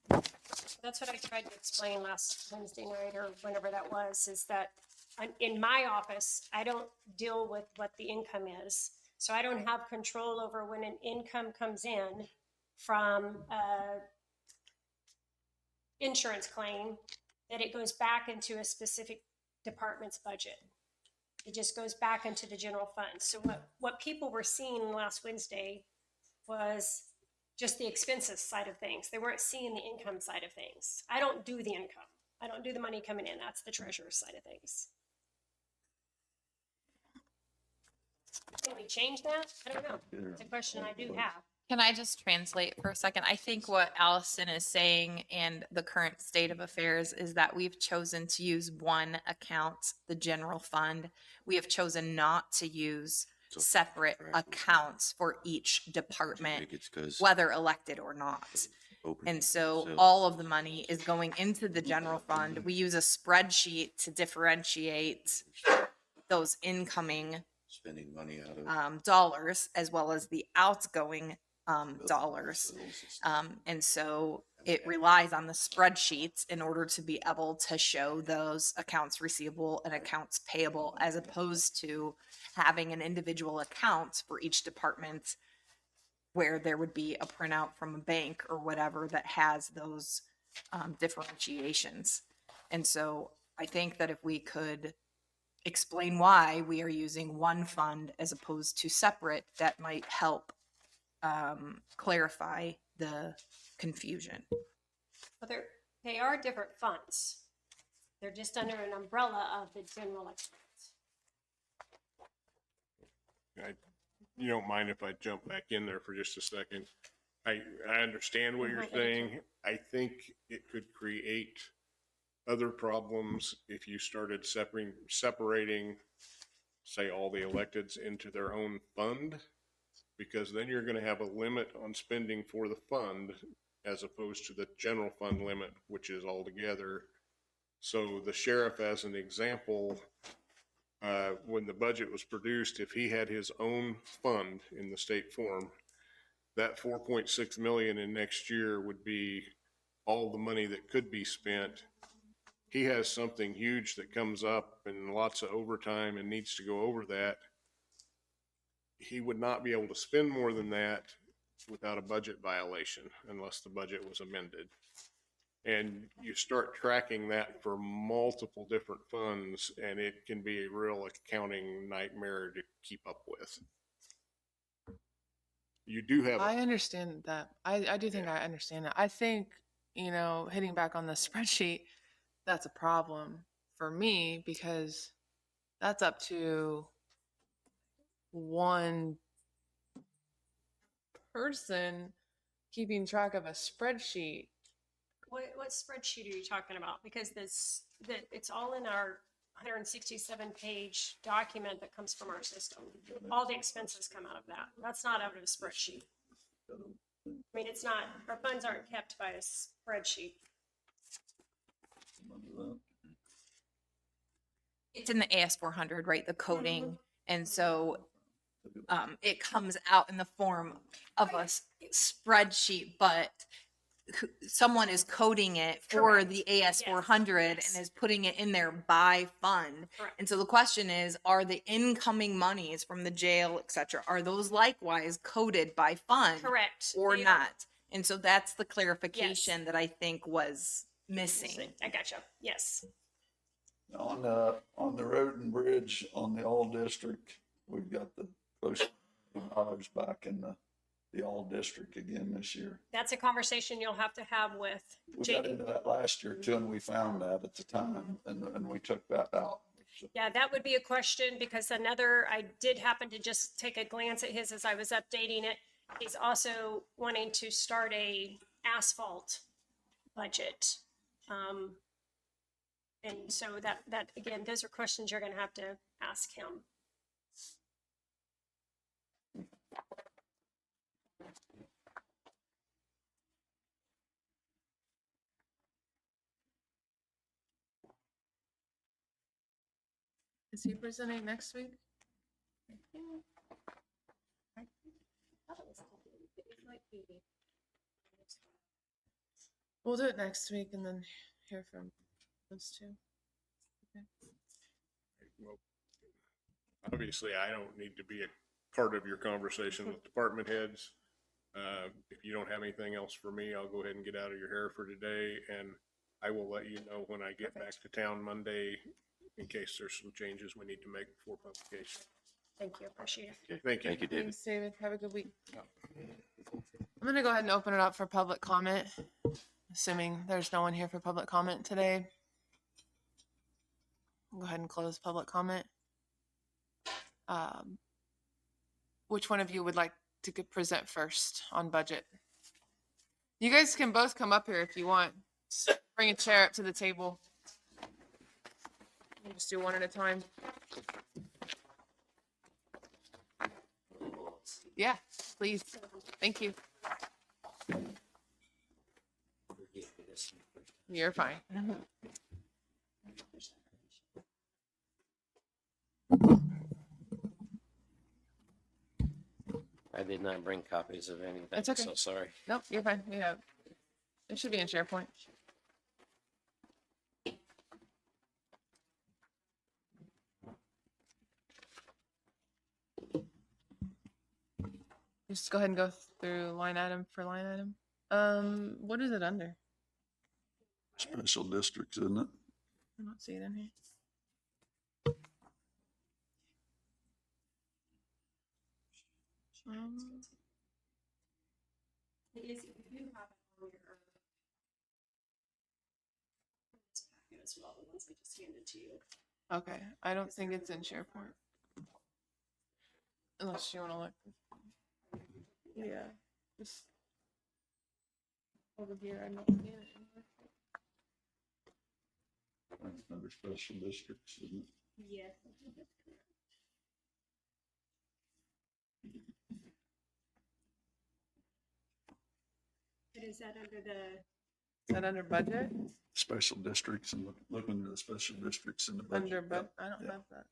That's what I tried to explain last Wednesday night or whenever that was, is that in my office, I don't deal with what the income is. So I don't have control over when an income comes in from insurance claim, that it goes back into a specific department's budget. It just goes back into the general fund. So what people were seeing last Wednesday was just the expenses side of things. They weren't seeing the income side of things. I don't do the income. I don't do the money coming in. That's the treasurer's side of things. Can we change that? I don't know. It's a question I do have. Can I just translate for a second? I think what Allison is saying and the current state of affairs is that we've chosen to use one account, the general fund. We have chosen not to use separate accounts for each department, whether elected or not. And so all of the money is going into the general fund. We use a spreadsheet to differentiate those incoming Spending money out of. dollars as well as the outgoing dollars. And so it relies on the spreadsheets in order to be able to show those accounts receivable and accounts payable, as opposed to having an individual account for each department where there would be a printout from a bank or whatever that has those differentiations. And so I think that if we could explain why we are using one fund as opposed to separate, that might help clarify the confusion. But they are different funds. They're just under an umbrella of the general expense. You don't mind if I jump back in there for just a second? I understand what you're saying. I think it could create other problems if you started separating, say, all the electeds into their own fund, because then you're going to have a limit on spending for the fund as opposed to the general fund limit, which is all together. So the sheriff, as an example, when the budget was produced, if he had his own fund in the state form, that 4.6 million in next year would be all the money that could be spent. He has something huge that comes up and lots of overtime and needs to go over that. He would not be able to spend more than that without a budget violation unless the budget was amended. And you start tracking that for multiple different funds, and it can be a real accounting nightmare to keep up with. You do have. I understand that. I do think I understand that. I think, hitting back on the spreadsheet, that's a problem for me because that's up to one person keeping track of a spreadsheet. What spreadsheet are you talking about? Because it's all in our 167-page document that comes from our system. All the expenses come out of that. That's not out of a spreadsheet. I mean, it's not, our funds aren't kept by a spreadsheet. It's in the AS400, right? The coding. And so it comes out in the form of a spreadsheet, but someone is coding it for the AS400 and is putting it in there by fund. Correct. And so the question is, are the incoming monies from the jail, et cetera, are those likewise coded by fund? Correct. Or They are. not? And so that's the clarification that I think was missing. I gotcha. Yes. On the road and bridge on the all district, we've got the close dollars back in the all district again this year. That's a conversation you'll have to have with We got Jake. into that last year too, and we found that at the time, and we took that out. So, Yeah, that would be a question because I did happen to just take a glance at his as I was updating it. He's also wanting to start a asphalt budget. And so that again, those are questions you're going to have to ask him. Is he presenting next week? We'll do it next week and then hear from those two. Okay. Well, obviously, I don't need to be a part of your conversation with department heads. If you don't have anything else for me, I'll go ahead and get out of your hair for today, and I will let you know when I get back to town Monday in case there's some changes we need to make before publication. Thank you, appreciate it. Okay, thank you. Thank you, David. Thanks, David. Have a good week. I'm gonna go ahead and open it up for public comment, assuming there's no one here for public comment today. I'll go ahead and close public comment. Which one of you would like to present first on budget? You guys can both come up here if you want. Just bring a chair up to the table. We'll just do one at a time. Yeah, please. Thank you. You're fine. I did not bring copies of anything, That's okay. so sorry. Nope, you're fine. We have. It should be in SharePoint. Just go ahead and go through line item for line item. What is it under? Special districts, isn't it? I don't see it in here. It is, you have it on your packet as well, the ones I just handed to you. Okay, I don't think it's in SharePoint. Unless you want to look. Yeah, just over here. I'm not seeing it anywhere. That's under special districts, isn't it? Yes, I think that's correct. But is that under the? Is that under budget? Special districts, and look under the special districts in the budget. Under budget? I don't Yeah. have that.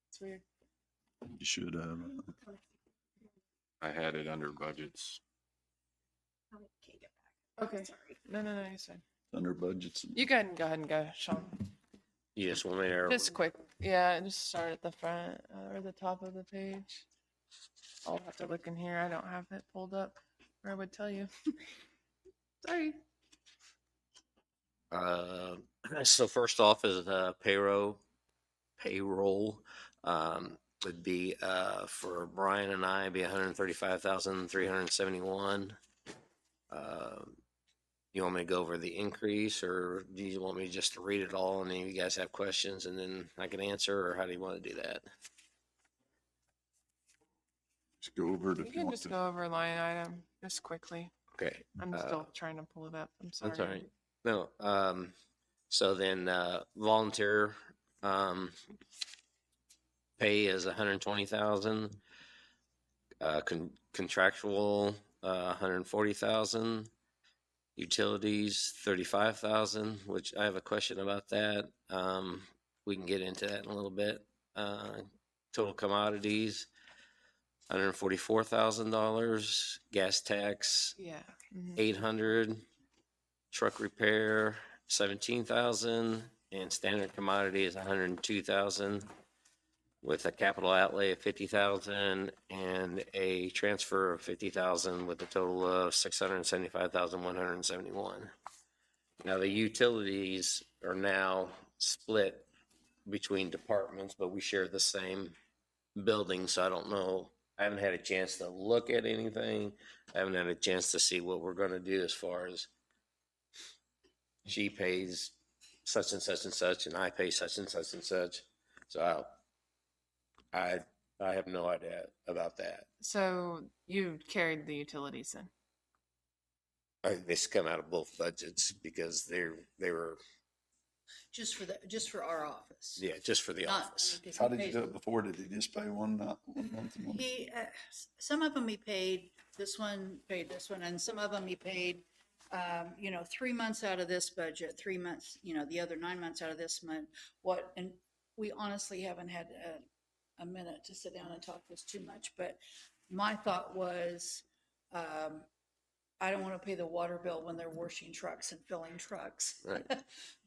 It's weird. You should have. I had it under budgets. I can't get back. Okay. Sorry. No, you said. Under budgets. You go ahead and go, Sean. You just want me to, Just quick. Yeah, just start at the front or the top of the page. I'll have to look in here. I don't have it pulled up, or I would tell you. Sorry. so first off is payroll, would be, for Brian and I, be 135,371. You want me to go over the increase, or do you want me just to read it all and then you guys have questions and then I can answer, or how do you want to do that? Just go over it You if you can want just to. go over line item just quickly. Okay. I'm still trying to pull it up. I'm sorry. That's all right. No, so then, volunteer, pay is 120,000. Contractual, 140,000. Utilities, 35,000, which I have a question about that. We can get into that in a little bit. Total commodities, $144,000. Gas tax, Yeah. Mhm. 800. Truck repair, 17,000, and standard commodity is 102,000, with a capital outlay of 50,000 and a transfer of 50,000, with a total of 675,171. Now the utilities are now split between departments, but we share the same building, so I don't know. I haven't had a chance to look at anything. I haven't had a chance to see what we're going to do as far as she pays such and such and such, and I pay such and such and such. So I have no idea about that. So you carried the utilities then? This come out of both budgets because they were, Just for our office. yeah, just for the Not- office. because How he did you pays- do it before? Did he just pay one month and one? He, some of them he paid, this one paid this one, and some of them he paid, 3 months out of this budget, 3 months, the other 9 months out of this month. we honestly haven't had a minute to sit down and talk this too much, but my thought was, I don't want to pay the water bill when they're washing trucks and filling trucks. Right.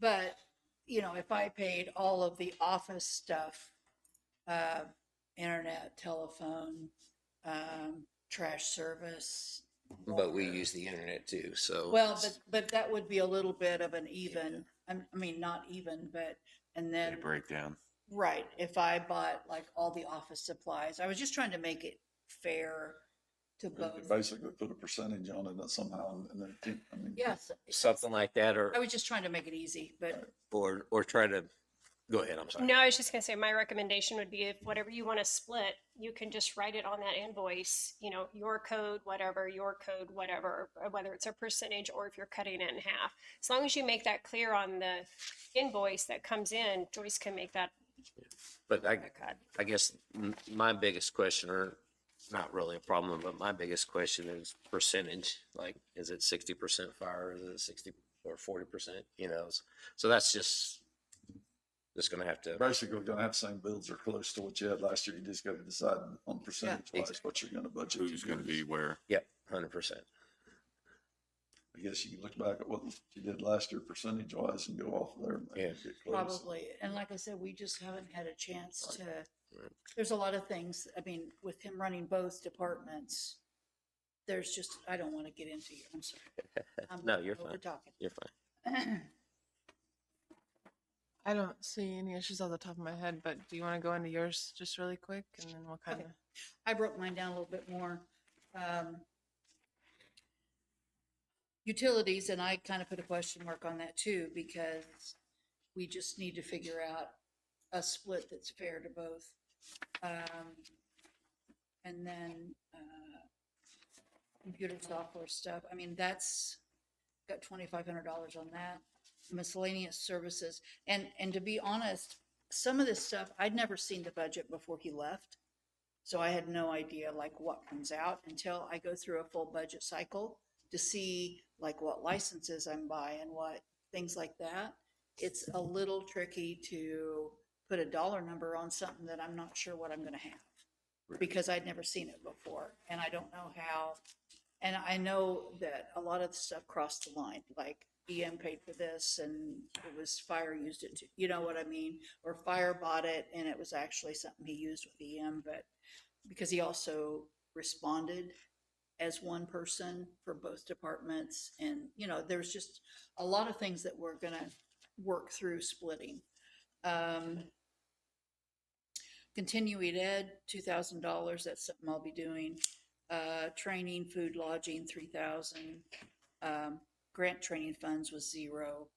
But, if I paid all of the office stuff, internet, telephone, trash service. But we use the internet too, so. Well, but that would be a little bit of an even, I mean, not even, but, and They then, break down. right, if I bought like all the office supplies, I was just trying to make it fair to We could both. basically put a percentage on it somehow, and then, I mean. Yes. Something like that, I was just trying to make it easy, but or try to, go ahead, I'm sorry. No, I was just gonna say, my recommendation would be if whatever you want to split, you can just write it on that invoice, your code, whatever, whether it's a percentage or if you're cutting it in half. As long as you make that clear on the invoice that comes in, Joyce can make that But a cut. I guess my biggest question, or not really a problem, but my biggest question is percentage. Like, is it 60% fire? Is it 60 or 40%? So that's just gonna have to. Basically, we're gonna have the same bills or close to what you had last year. You just gotta decide on percentage wise exactly. what you're gonna budget. Who's going to be where? Yep, 100%. I guess you can look back at what you did last year percentage wise and go off there. And Yeah. get close. probably, and like I said, we just haven't had a chance to, there's a lot of things, I mean, with him running both departments, there's just, I don't want to get into you, I'm sorry. No, you're Over fine. talking. You're fine. I don't see any issues off the top of my head, but do you want to go into yours just really quick and then we'll kind of. Okay. I broke mine down a little bit more. Utilities, and I kind of put a question mark on that too, because we just need to figure out a split that's fair to both. And then, computer software stuff, I mean, that's got $2,500 on that. Miscellaneous services, and to be honest, some of this stuff, I'd never seen the budget before he left. So I had no idea like what comes out until I go through a full budget cycle to see like what licenses I'm buying, what things like that. It's a little tricky to put a dollar number on something that I'm not sure what I'm gonna have, because I'd never seen it before, and I don't know how. And I know that a lot of the stuff crossed the line, like EM paid for this and it was fire used it too, you know what I mean? Or fire bought it and it was actually something he used with EM, but because he also responded as one person for both departments. And, there's just a lot of things that we're gonna work through splitting. Continuing ed, $2,000, that's something I'll be doing. Training, food, lodging, 3,000. Grant training funds was 0.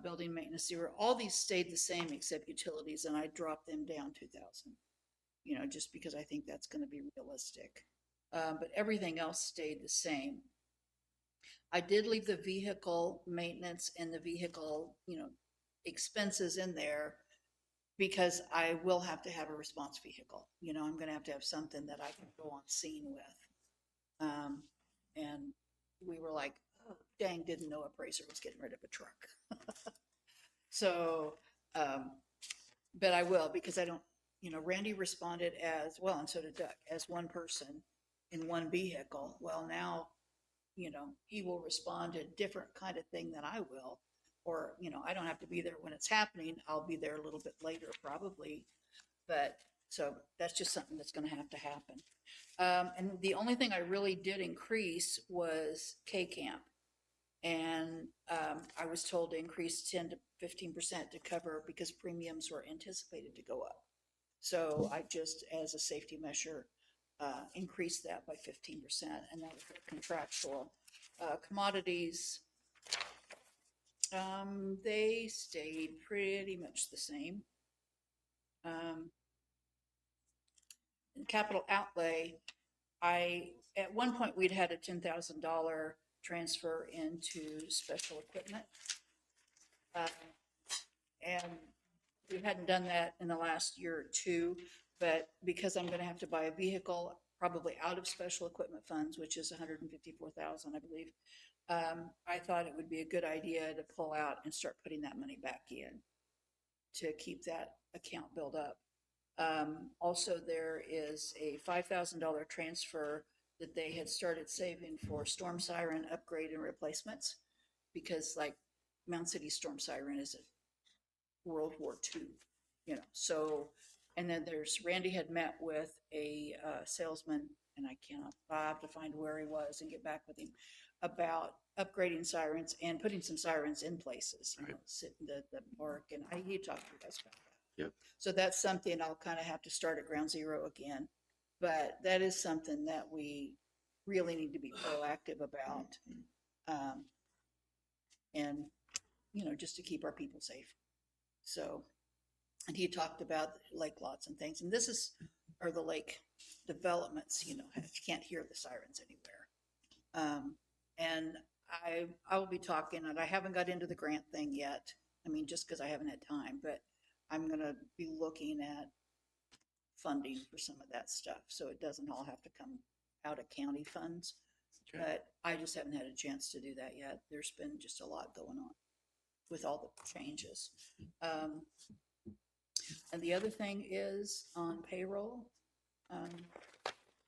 Building maintenance 0. All these stayed the same except utilities, and I dropped them down 2,000. Just because I think that's going to be realistic. But everything else stayed the same. I did leave the vehicle maintenance and the vehicle, expenses in there because I will have to have a response vehicle. I'm going to have something that I can go on scene with. And we were like, oh, dang, didn't know appraiser was getting rid of a truck. So, but I will, because I don't, Randy responded as well, and so did Doug, as one person in one vehicle. Well, now, he will respond to a different kind of thing than I will. Or, I don't have to be there when it's happening. I'll be there a little bit later probably. But so that's just something that's going to happen. And the only thing I really did increase was K-Camp. And I was told to increase 10 to 15% to cover because premiums were anticipated to go up. So I just, as a safety measure, increased that by 15%, and that was contractual. Commodities, they stayed pretty much the same. Capital outlay, at one point we'd had a $10,000 transfer into special equipment. And we hadn't done that in the last year or two, but because I'm going to have to buy a vehicle, probably out of special equipment funds, which is $154,000, I believe. I thought it would be a good idea to pull out and start putting that money back in to keep that account built up. Also, there is a $5,000 transfer that they had started saving for storm siren upgrade and replacements. Because like Mound City storm siren is a World War II, you know, so, and then there's, Randy had met with a salesman, and I have to find where he was and get back with him about upgrading sirens and putting some sirens in places, you know, sit in the park, and he talked to you guys about that. Yep. So So that's something I'll kind of have to start at ground zero again, but that is something that we really need to be proactive about. And, you know, just to keep our people safe. So, and he talked about lake lots and things, and this is, or the lake developments, you know, you can't hear the sirens anywhere. And I will be talking, and I haven't got into the grant thing yet. I mean, just because I haven't had time, but I'm gonna be looking at funding for some of that stuff, so it doesn't all have to come out of county funds. Okay. But I just haven't had a chance to do that yet. There's been just a lot going on with all the changes. And the other thing is on payroll,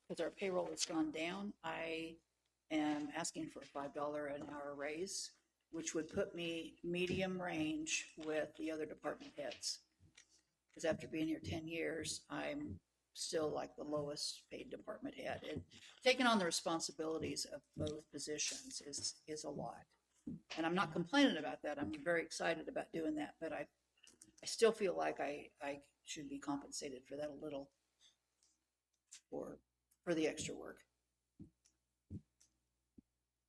because our payroll has gone down, I am asking for a $5 an hour raise, which would put me medium range with the other department heads. Because after being here 10 years, I'm still like the lowest paid department head. And taking on the responsibilities of both positions is a lot. And I'm not complaining about that. I'm very excited about doing that, but I still feel like I should be compensated for that a little for the extra work.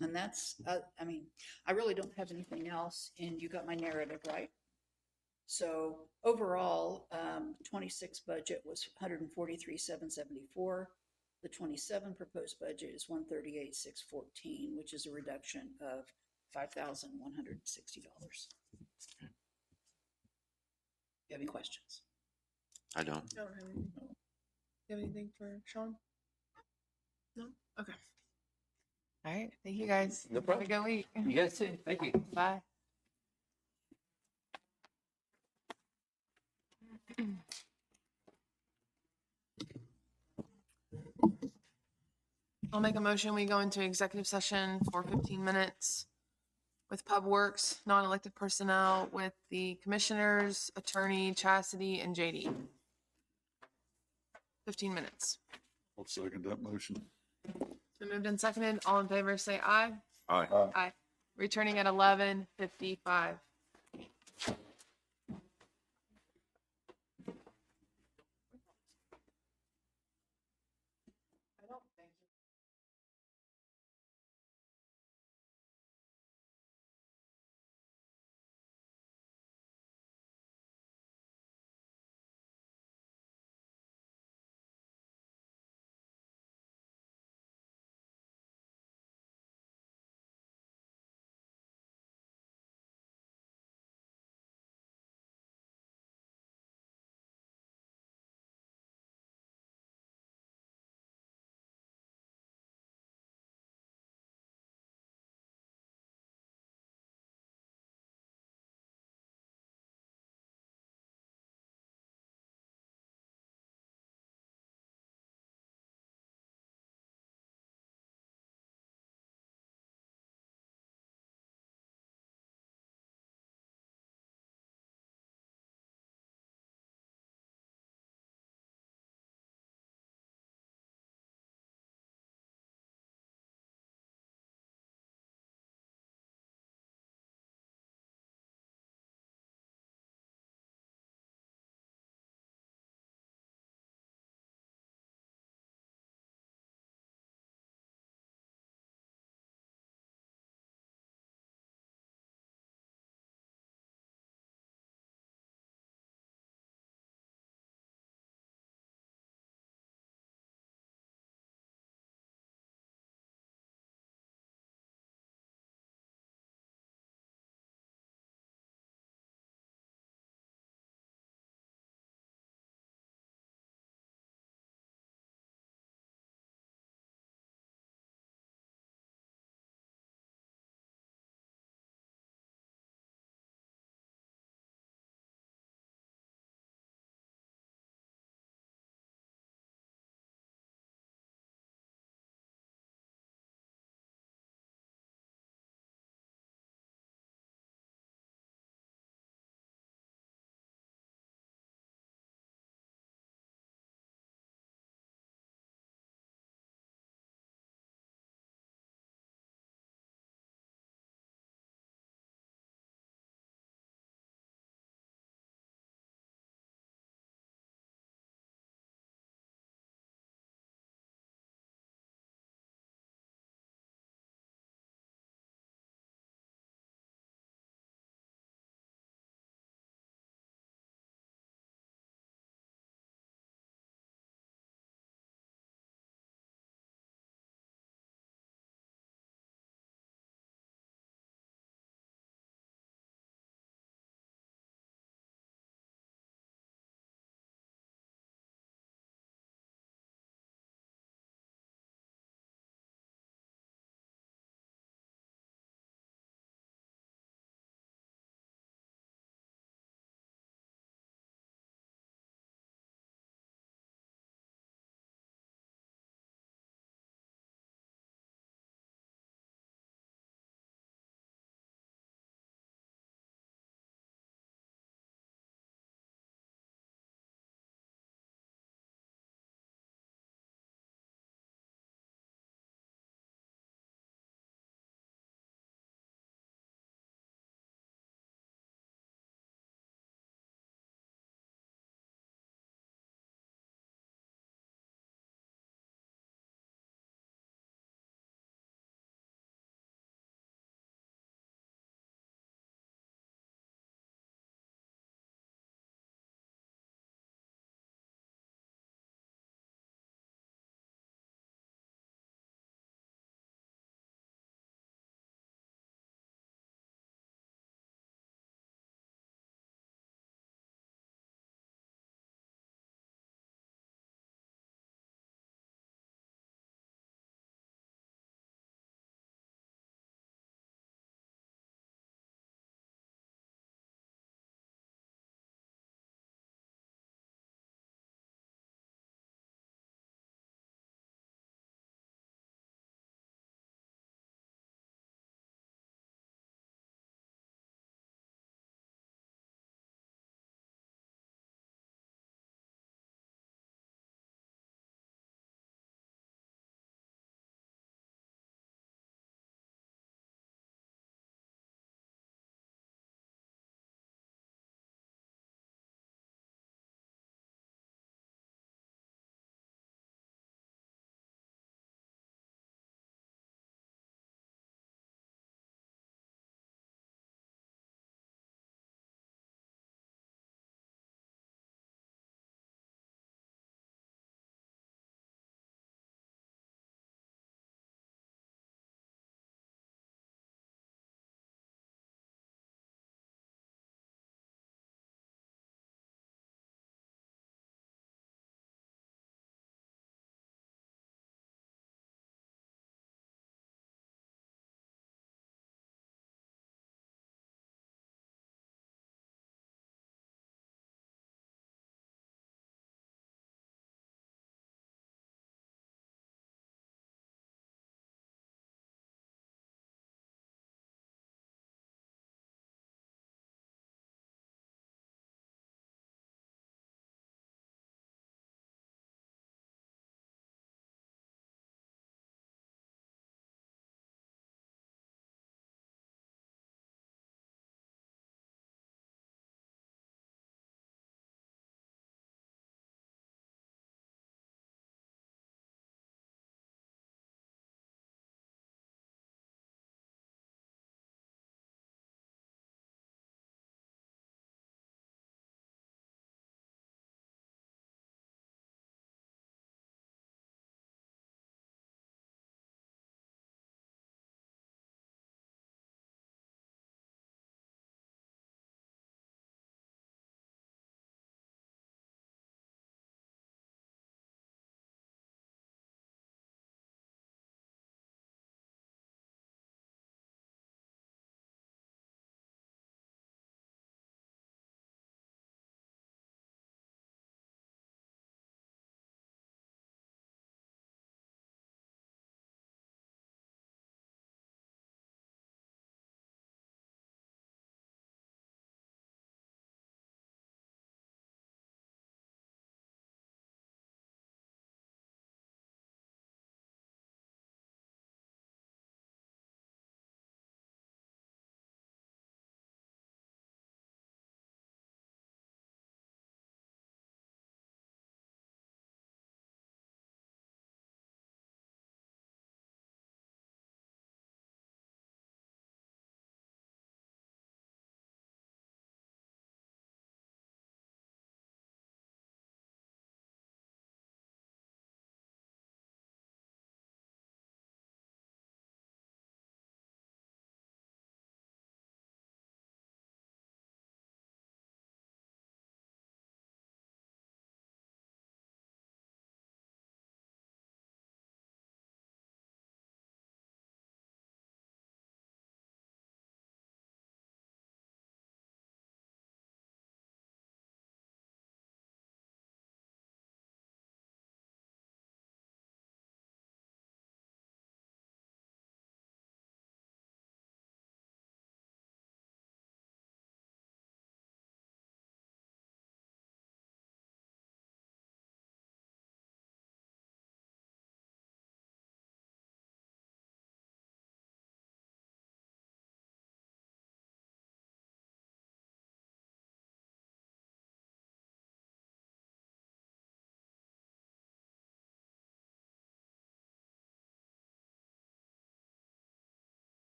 And that's, I mean, I really don't have anything else, and you got my narrative, right? So overall, 26 budget was 143,774. The 27 proposed budget is 138,614, which is a reduction of $5,160. You have any questions? I don't. I don't have anything. You have anything for Sean? No? Okay. All right. Thank you guys. No problem. Have a good week. You guys too. Thank you. Bye. I'll make a motion. We go into executive session for 15 minutes with Pub Works, non-elected personnel, with the commissioners, attorney, Chastity, and JD. 15 minutes. I'll second that motion. It's been moved and seconded. All in favor, say aye. Aye. Aye. Returning at 11:55.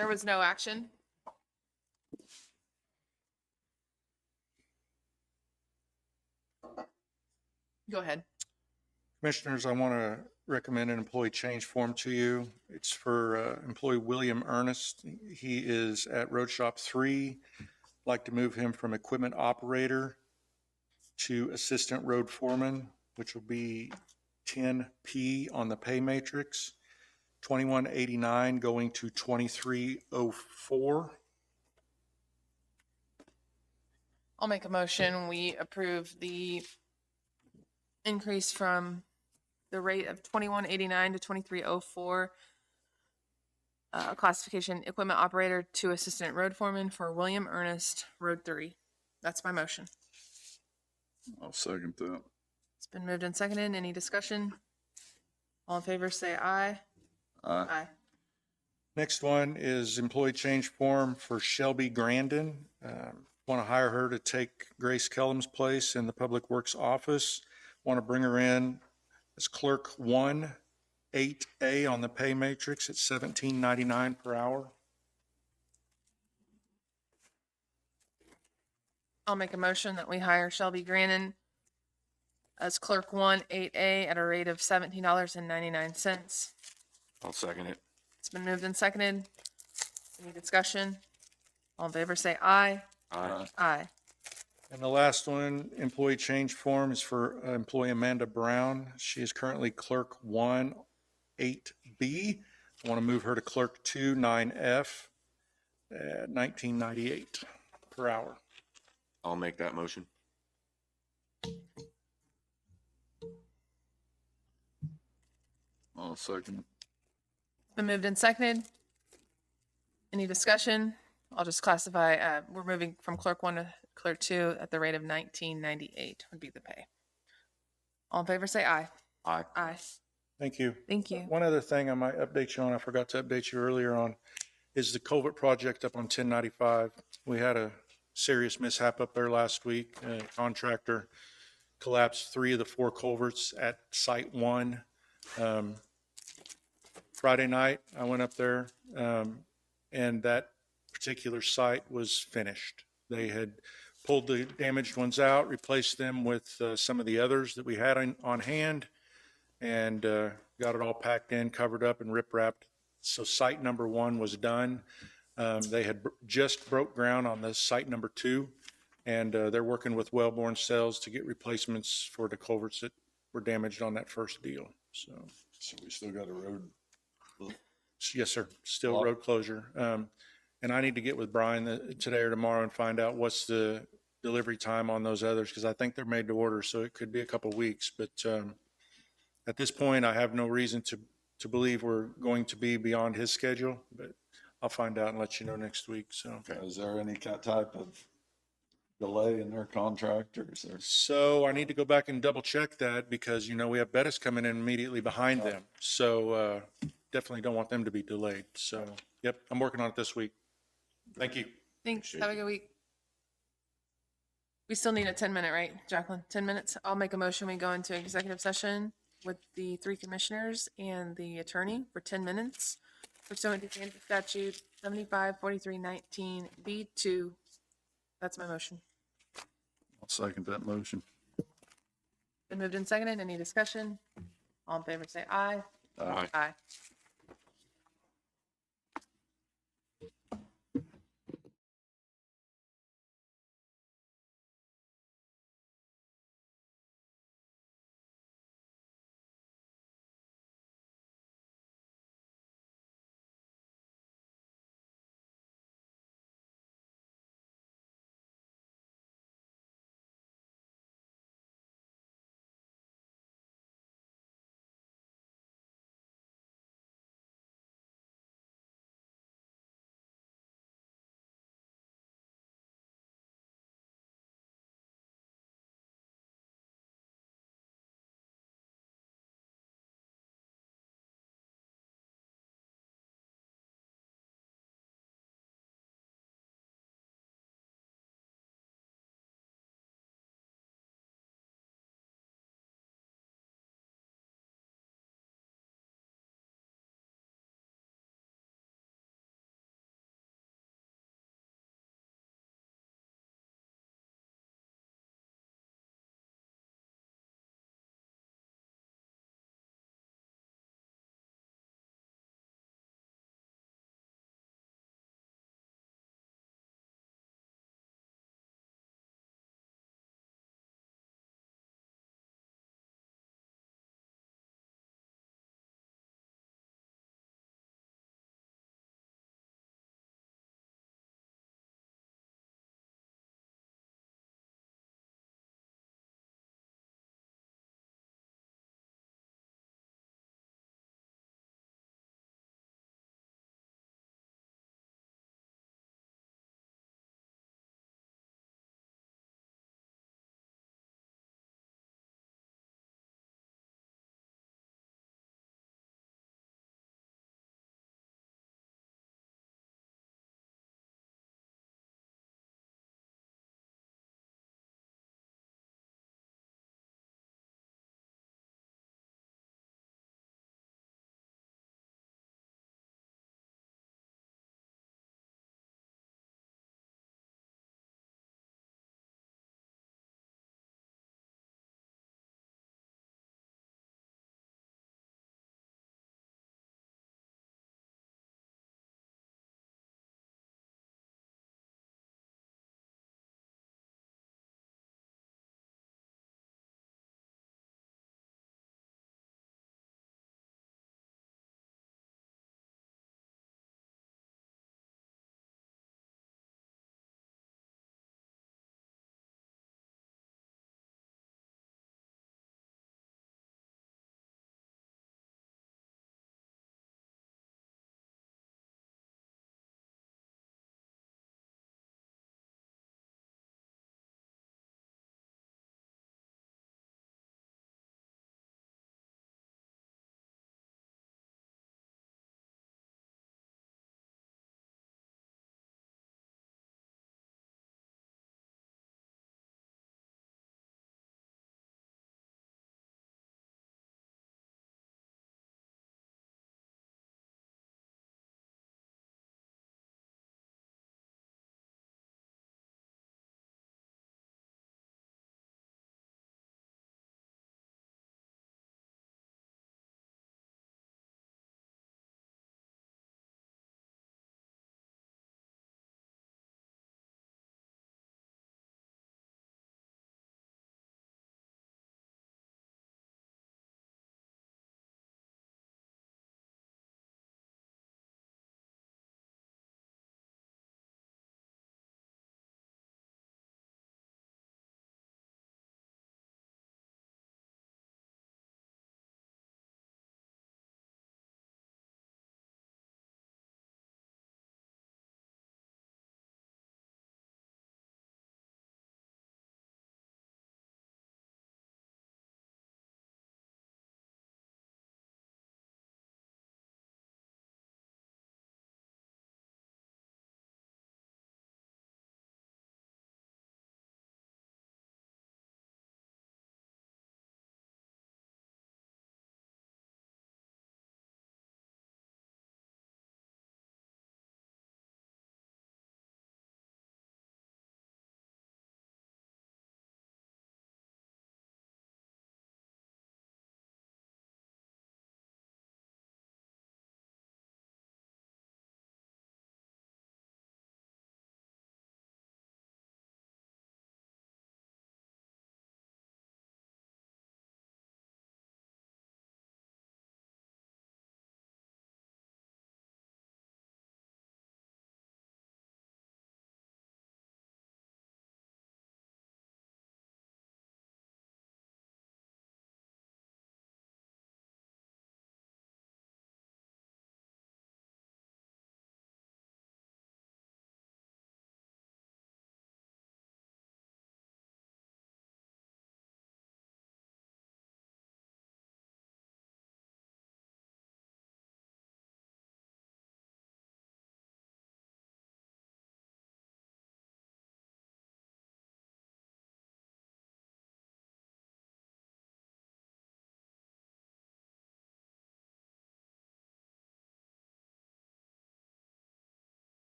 There was no action. Go ahead. Commissioners, I want to recommend an employee change form to you. It's for employee William Ernest. He is at Road Shop 3. Like to move him from equipment operator to assistant road foreman, which will be 10P on the pay matrix, 2189 going to 2304. I'll make a motion. We approve the increase from the rate of 2189 to 2304. Classification equipment operator to assistant road foreman for William Ernest, Road 3. That's my motion. I'll second that. It's been moved and seconded. Any discussion? All in favor, say aye. Aye. Next one is employee change form for Shelby Grandin. Want to hire her to take Grace Kellum's place in the Public Works office. Want to bring her in as clerk 1, 8A on the pay matrix at $17.99 per hour. I'll make a motion that we hire Shelby Grannon as clerk 1, 8A at a rate of $17.99. I'll second it. It's been moved and seconded. Any discussion? All in favor, say aye. Aye. Aye. And the last one, employee change form, is for employee Amanda Brown. She is currently clerk 1, 8B. I want to move her to clerk 2, 9F at $19.98 per hour. I'll make that motion. I'll second. Been moved and seconded. Any discussion? I'll just classify, we're moving from clerk 1 to clerk 2 at the rate of $19.98 would be the pay. All in favor, say aye. Aye. Aye. Thank you. Thank you. One other thing I might update you on, I forgot to update you earlier on, is the culvert project up on 1095. We had a serious mishap up there last week. A contractor collapsed 3 of the 4 culverts at site 1. Friday night, I went up there, and that particular site was finished. They had pulled the damaged ones out, replaced them with some of the others that we had on hand, and got it all packed in, covered up, and rip-wrapped. So site number 1 was done. They had just broke ground on the site number 2, and they're working with Wellborn Sales to get replacements for the culverts that were damaged on that first deal. So we still got a road. yes, sir. Still road closure. And I need to get with Brian today or tomorrow and find out what's the delivery time on those others, because I think they're made to order, so it could be a couple weeks. But at this point, I have no reason to believe we're going to be beyond his schedule, but I'll find out and let you know next week. So, Is there any type of delay in their contract, or is there? So I need to go back and double check that, because, we have Bettis coming in immediately behind them. So definitely don't want them to be delayed. So, yep, I'm working on it this week. Thank you. Thanks. Have a good week. We still need a 10-minute, right, Jacqueline? 10 minutes. I'll make a motion. We go into executive session with the 3 commissioners and the attorney for 10 minutes pursuant to Kansas statute 754319B2. That's my motion. I'll second that motion. Been moved and seconded. Any discussion? All in favor, say aye. Aye. Aye.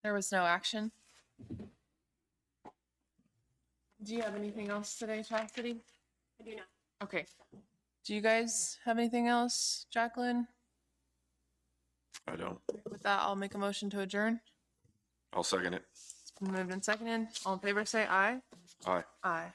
There was no action. Do you have anything else today, Chastity? I do not. Okay. Do you guys have anything else, Jacqueline? I don't. With that, I'll make a motion to adjourn. I'll second it. It's been moved and seconded. All in favor, say aye. Aye. Aye.